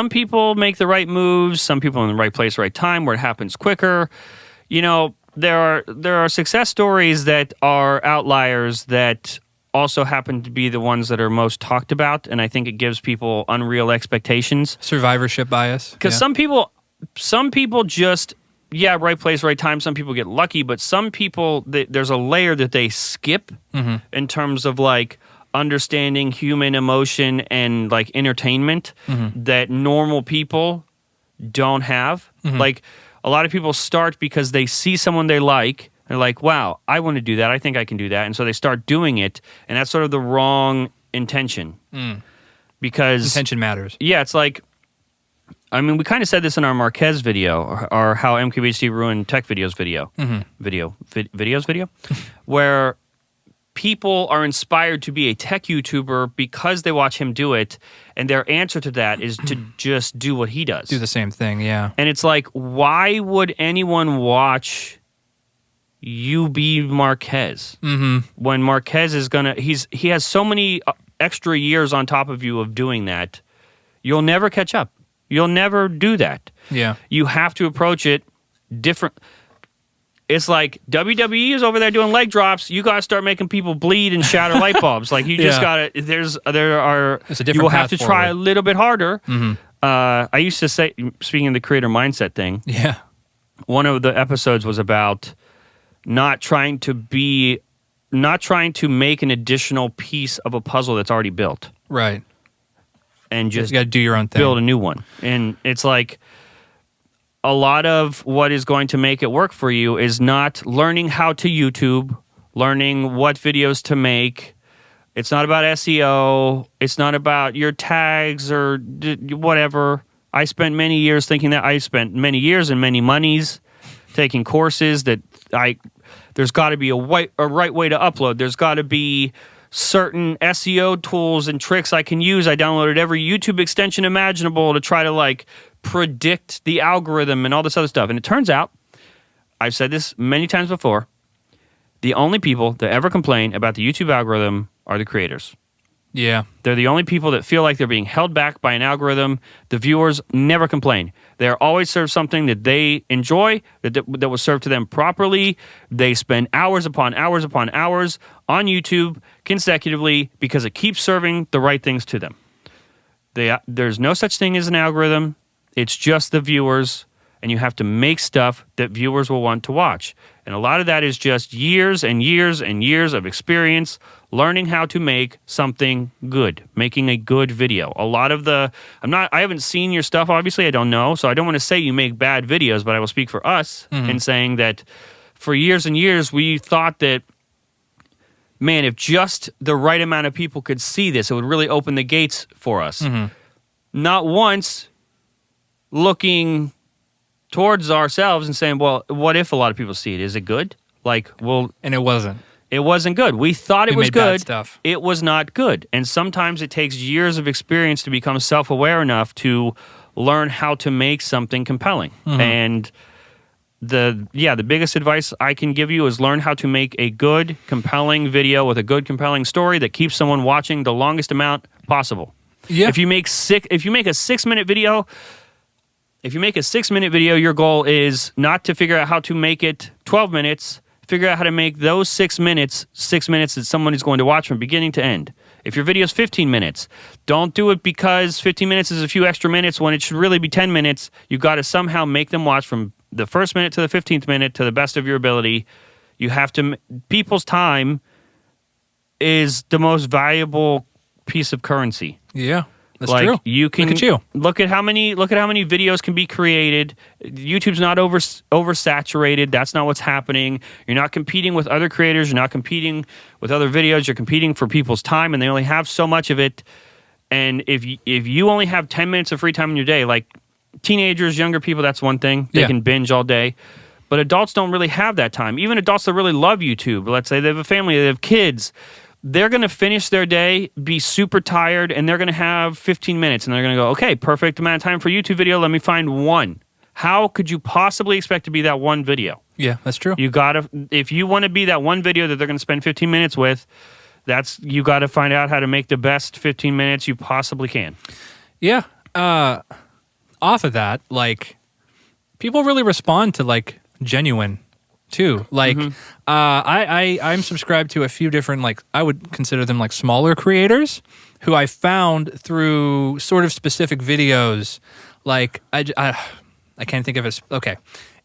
people make the right moves. Some people in the right place, right time, where it happens quicker. There are success stories that are outliers that also happen to be the ones that are most talked about, and I think it gives people unreal expectations. Survivorship bias. Because some people just, right place, right time. Some people get lucky, but some people, there's a layer that they skip in terms of like understanding human emotion and like entertainment that normal people don't have. Like, a lot of people start because they see someone they like. They're like, wow, I want to do that. I think I can do that. And so they start doing it. And that's sort of the wrong intention. Because... intention matters. Yeah, it's like... I mean, we kind of said this in our Marquez video, or how MKBHD ruined tech videos video. Videos video? Where people are inspired to be a tech YouTuber because they watch him do it, and their answer to that is to just do what he does. Do the same thing, yeah. And it's like, why would anyone watch UB Marquez when Marquez is gonna? He has so many extra years on top of you of doing that. You'll never catch up. You'll never do that. Yeah, you have to approach it different. It's like WWE is over there doing leg drops. You got to start making people bleed and shatter light bulbs. Like you just got to. It's a different. You will have to try a little bit harder. I used to say, speaking of the creator mindset thing. Yeah, one of the episodes was about not trying to make an additional piece of a puzzle that's already built. Right. And just you got to do your own thing. Build a new one. And it's like, a lot of what is going to make it work for you is not learning how to YouTube, learning what videos to make. It's not about SEO. It's not about your tags or whatever. I spent many years thinking that. I spent many years and many monies taking courses that there's got to be a right way to upload. There's got to be certain SEO tools and tricks I can use. I downloaded every YouTube extension imaginable to try to predict the algorithm and all this other stuff. And it turns out, I've said this many times before, the only people that ever complain about the YouTube algorithm are the creators. Yeah. They're the only people that feel like they're being held back by an algorithm. The viewers never complain. They're always served something that they enjoy, that was served to them properly. They spend hours upon hours upon hours on YouTube consecutively because it keeps serving the right things to them. There's no such thing as an algorithm. It's just the viewers, and you have to make stuff that viewers will want to watch. And a lot of that is just years and years and years of experience learning how to make something good, making a good video. A lot of I haven't seen your stuff, obviously, I don't know, so I don't want to say you make bad videos, but I will speak for us in saying that for years and years we thought that, man, if just the right amount of people could see this, it would really open the gates for us. Not once looking towards ourselves and saying, well, what if a lot of people see it? Is it good? And it wasn't. It wasn't good. We thought it was good. Bad stuff. It was not good. And sometimes it takes years of experience to become self-aware enough to learn how to make something compelling. And the biggest advice I can give you is learn how to make a good, compelling video with a good, compelling story that keeps someone watching the longest amount possible. Yeah. If you make a 6-minute video, your goal is not to figure out how to make it 12 minutes. Figure out how to make those 6 minutes that someone is going to watch from beginning to end. If your video is 15 minutes, don't do it because 15 minutes is a few extra minutes when it should really be 10 minutes. You've got to somehow make them watch from the first minute to the 15th minute to the best of your ability. You have to. People's time is the most valuable piece of currency. Yeah. That's true. You can look at you. Look at how many videos can be created. YouTube's not oversaturated. That's not what's happening. You're not competing with other creators. You're not competing with other videos. You're competing for people's time, and they only have so much of it. And if you only have 10 minutes of free time in your day, like teenagers, younger people, that's one thing. They can binge all day. But adults don't really have that time. Even adults that really love YouTube, let's say they have a family, they have kids, they're going to finish their day, be super tired, and they're going to have 15 minutes, and they're going to go, okay, perfect amount of time for a YouTube video, let me find one. How could you possibly expect to be that one video? Yeah, that's true. If you want to be that one video that they're going to spend 15 minutes with, you got to find out how to make the best 15 minutes you possibly can. Yeah. Off of that, people really respond to, genuine too. I'm subscribed to a few different, I would consider them smaller creators who I found through sort of specific videos. I can't think of it. Okay.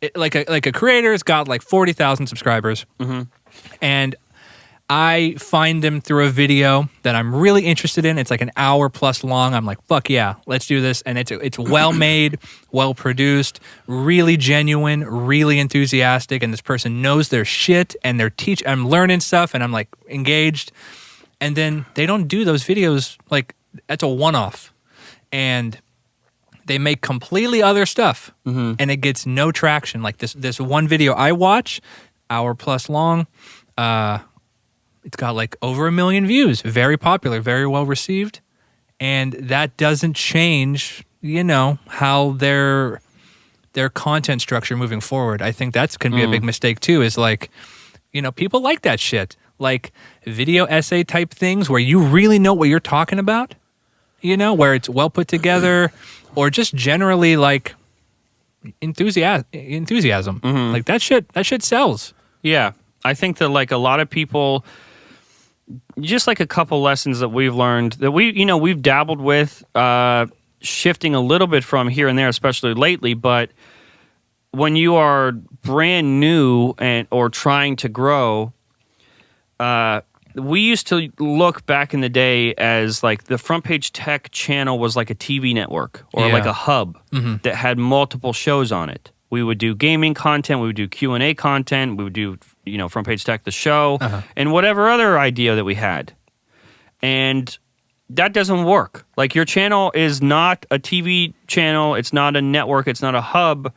A creator's got 40,000 subscribers, and I find them through a video that I'm really interested in. It's an hour plus long. I'm like, fuck yeah, let's do this. And it's well made, well produced, really genuine, really enthusiastic. And this person knows their shit and I'm learning stuff and I'm engaged. And then they don't do those videos. That's a one-off. And they make completely other stuff and it gets no traction. This one video I watch, hour plus long, it's got like over 1 million views. Very popular, very well received. And that doesn't change, how their content structure moving forward. I think that's going to be a big mistake too, is like, people like that shit. Like video essay type things where you really know what you're talking about, where it's well put together, or just generally like enthusiasm. Like that shit sells. Yeah. I think that like a lot of people, just like a couple lessons that we've learned that we've dabbled with, shifting a little bit from here and there, especially lately. But when you are brand new or trying to grow, we used to look back in the day as like the Front Page Tech channel was like a TV network or like a hub that had multiple shows on it. We would do gaming content, we would do Q&A content, we would do, Front Page Tech, the show, and whatever other idea that we had. And that doesn't work. Like, your channel is not a TV channel, it's not a network, it's not a hub,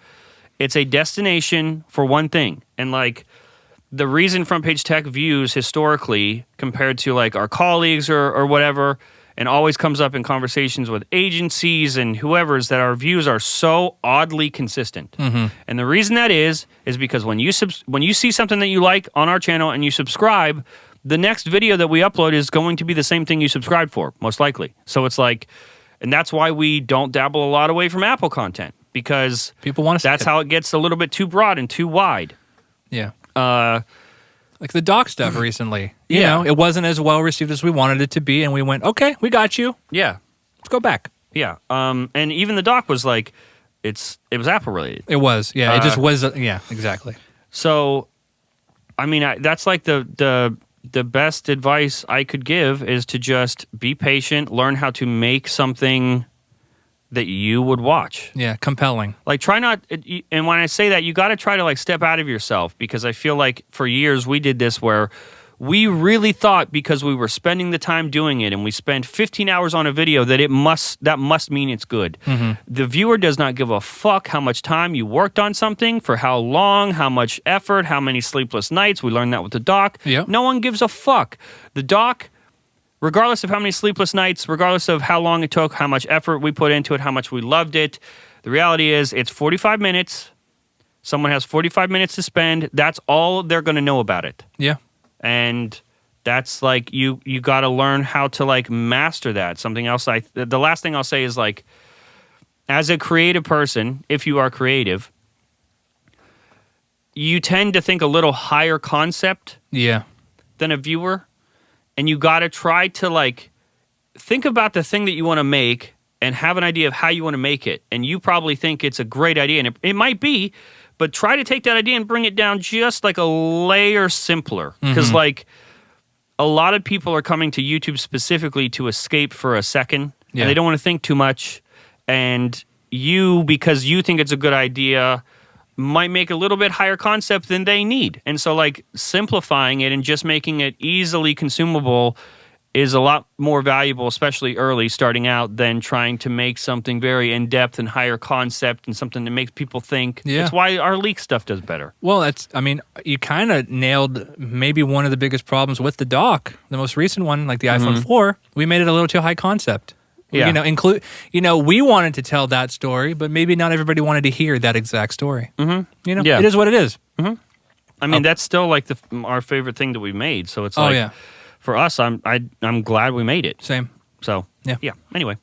it's a destination for one thing. And like, the reason Front Page Tech views historically compared to like our colleagues or whatever, and always comes up in conversations with agencies and whoever, is that our views are so oddly consistent. And the reason that is because when you see something that you like on our channel and you subscribe, the next video that we upload is going to be the same thing you subscribed for, most likely. So it's like, and that's why we don't dabble a lot away from Apple content, because people want to see that's how it gets a little bit too broad and too wide. Yeah. Like the doc stuff recently. You know, it wasn't as well received as we wanted it to be, and we went, okay, we got you. Yeah. Let's go back. Yeah. And even the doc was like, it was Apple related. It was. Yeah. It just was. Yeah, exactly. So, I mean, that's like the best advice I could give is to just be patient, learn how to make something that you would watch. Yeah, compelling. Like, try not, and when I say that, you got to try to like step out of yourself, because I feel like for years we did this where we really thought, because we were spending the time doing it and we spent 15 hours on a video, that must mean it's good. The viewer does not give a fuck how much time you worked on something, for how long, how much effort, how many sleepless nights. We learned that with the doc. Yep. No one gives a fuck. The doc, regardless of how many sleepless nights, regardless of how long it took, how much effort we put into it, how much we loved it, the reality is it's 45 minutes. Someone has 45 minutes to spend. That's all they're going to know about it. Yeah. And that's like, you got to learn how to like master that. Something else, the last thing I'll say is like, as a creative person, if you are creative, you tend to think a little higher concept than a viewer. And you got to try to like think about the thing that you want to make and have an idea of how you want to make it. And you probably think it's a great idea, and it might be, but try to take that idea and bring it down just like a layer simpler. Because like a lot of people are coming to YouTube specifically to escape for a second, and they don't want to think too much. And you, because you think it's a good idea, might make a little bit higher concept than they need. And so like simplifying it and just making it easily consumable is a lot more valuable, especially early starting out, than trying to make something very in-depth and higher concept and something that makes people think. Yeah. That's why our leak stuff does better. Well, you kind of nailed maybe one of the biggest problems with the dock, the most recent one, like the iPhone 4. We made it a little too high concept. Yeah. We wanted to tell that story, but maybe not everybody wanted to hear that exact story. It is what it is. I mean, that's still like our favorite thing that we made. So it's like, for us, I'm glad we made it. Same. So yeah. Anyway.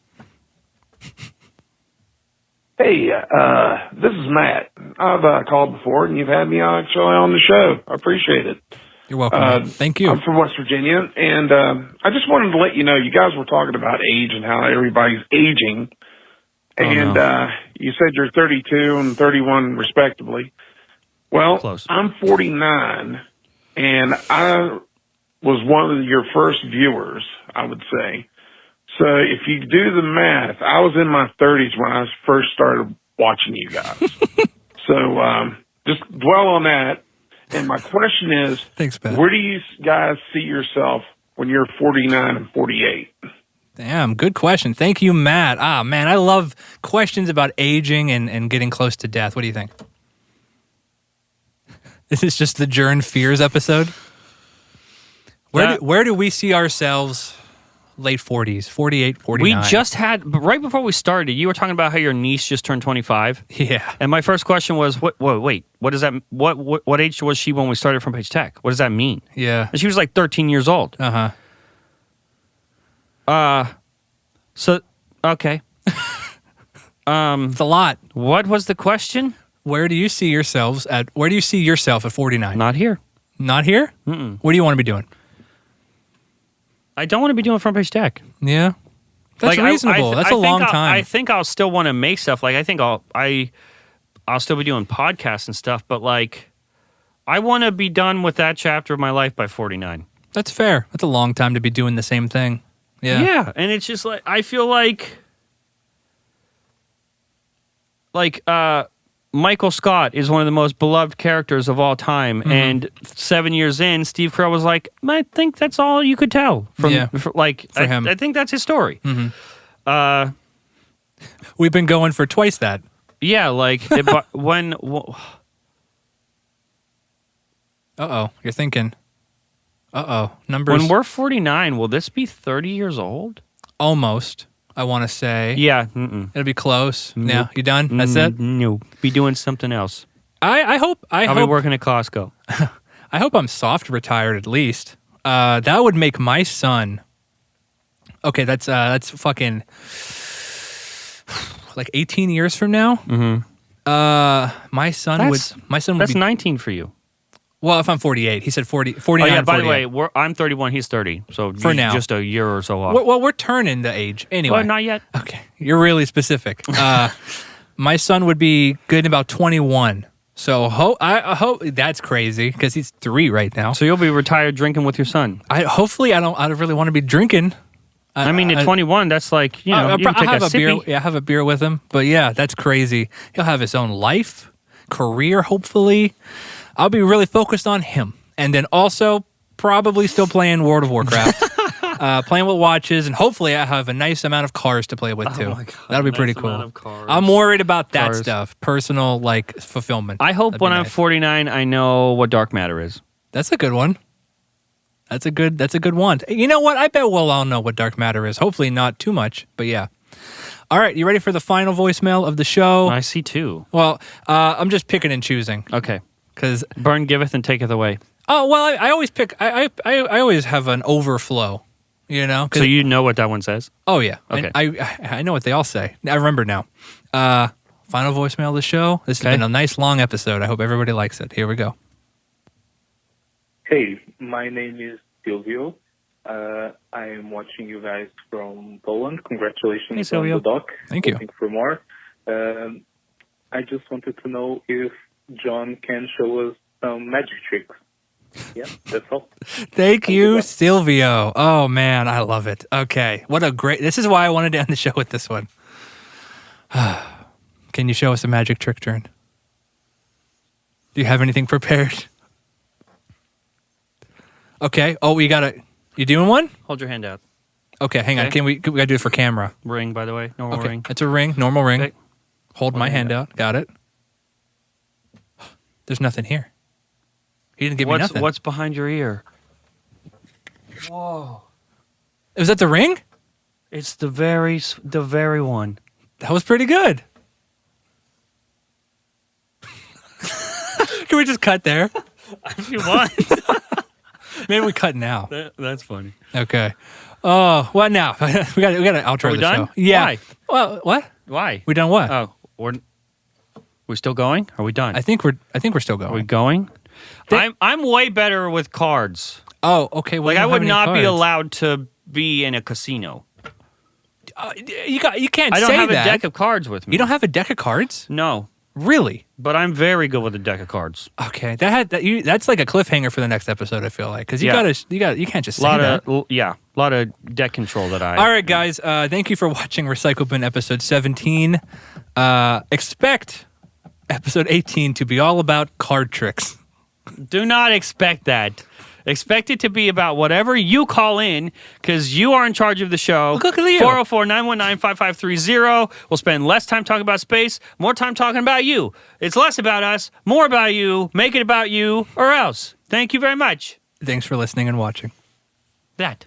Hey, this is Matt. I've called before, and you've had me actually on the show. I appreciate it. You're welcome. Man. Thank you. I'm from West Virginia, and I just wanted to let you know, you guys were talking about age and how everybody's aging, and you said you're 32 and 31 respectively. Well, close. I'm 49, and I was one of your first viewers, I would say. So if you do the math, I was in my 30s when I first started watching you guys. So just dwell on that. And my question is, thanks, Ben. Where do you guys see yourself when you're 49 and 48? Damn, good question. Thank you, Matt. Man, I love questions about aging and getting close to death. What do you think? This is just the Jern Fears episode. Where do we see ourselves? Late 40s, 48, 49. We just had, but right before we started, you were talking about how your niece just turned 25. Yeah. And my first question was, wait, what does that, what age was she when we started Front Page Tech? What does that mean? Yeah. And she was like 13 years old. So, okay. It's a lot. What was the question? Where do you see yourself at 49? Not here. Not here? Mm-mm. What do you want to be doing? I don't want to be doing Front Page Tech. Yeah. That's reasonable. That's a long time. I think I'll still want to make stuff. Like, I think I'll still be doing podcasts and stuff, but like, I want to be done with that chapter of my life by 49. That's fair. That's a long time to be doing the same thing. Yeah. Yeah. And it's just like, I feel like Michael Scott is one of the most beloved characters of all time, and 7 years in, Steve Carell was like, I think that's all you could tell from him. I think that's his story. Mm-hmm. We've been going for twice that. Yeah, like when. You're thinking. Numbers. When we're 49, will this be 30 years old? Almost. I want to say. Yeah. It'll be close. Nope. Yeah, you done? That's it? No. Be doing something else. I hope. I'll be working at Costco. I hope I'm soft retired at least. That would make my son. Okay, that's fucking like 18 years from now. Mm-hmm. My son would. That's 19 for you. Well, if I'm 48, he said 40, 49. Oh yeah. By 48. the way, I'm 31. He's 30. So for now, just a year or so off. Well, we're turning the age anyway. Well, not yet. Okay, you're really specific. My son would be good in about 21. So I hope that's crazy because he's 3 right now. So you'll be retired drinking with your son. Hopefully I don't really want to be drinking. I mean, at 21, that's like, you know, you can take have a beer. sippy. Yeah, have a beer with him. But yeah, that's crazy. He'll have his own life, career. Hopefully, I'll be really focused on him, and then also probably still playing World of Warcraft, playing with watches, and hopefully I have a nice amount of cars to play with too. Oh my God, that'll be pretty cool. I'm worried about that stuff, personal like fulfillment. I hope when I'm 49, I know what dark matter is. That's a good one. That's a good one. You know what? I bet we'll all know what dark matter is. Hopefully not too much, but yeah. All right, you ready for the final voicemail of the show? I see 2. Well, I'm just picking and choosing. Okay. Because Bern giveth and taketh away. Oh well, I always pick. I always have an overflow. You know. So you know what that one says? Oh yeah. Okay. And I know what they all say. I remember now. Final voicemail of the show. This has been a nice long episode. I hope everybody likes it. Here we go. Hey, my name is Silvio. I am watching you guys from Poland. Congratulations on the doc. Thank you. Hoping for more. I just wanted to know if John can show us some magic tricks. Yeah, that's all. Thank you, Silvio. Oh man, I love it. Okay, this is why I wanted to end the show with this one. Can you show us a magic trick, Jern? Do you have anything prepared? Okay. Oh, you doing one? Hold your hand out. Okay, hang on. We gotta do it for camera. Ring, by the way. Normal ring. It's a ring. Normal ring. Okay. Hold my hand out. Got it. There's nothing here. He didn't give me nothing. What's behind your ear? Whoa. Is that the ring? It's the very one. That was pretty good. Can we just cut there? If you want. Maybe we cut now. That's funny. Okay. Oh, what now? we got to outro the done? show. Yeah. Why? Well, what? Why? We done what? Oh, we're still going? Are we done? I think we're still going. Are we going? I'm way better with cards. Oh, okay. Well, like I would not be allowed to be in a casino. You can't. I don't say have that. a deck of cards with me. You don't have a deck of cards? No. Really? But I'm very good with a deck of cards. Okay, that's like a cliffhanger for the next episode. I feel like because you can't just say that. A lot of deck control that I. All right, guys. Thank you for watching Recycle Bin episode 17. Expect episode 18 to be all about card tricks. Do not expect that. Expect it to be about whatever you call in, because you are in charge of the show. Look at you. 404-919-5530. We'll spend less time talking about space, more time talking about you. It's less about us, more about you. Make it about you, or else. Thank you very much. Thanks for listening and watching. That.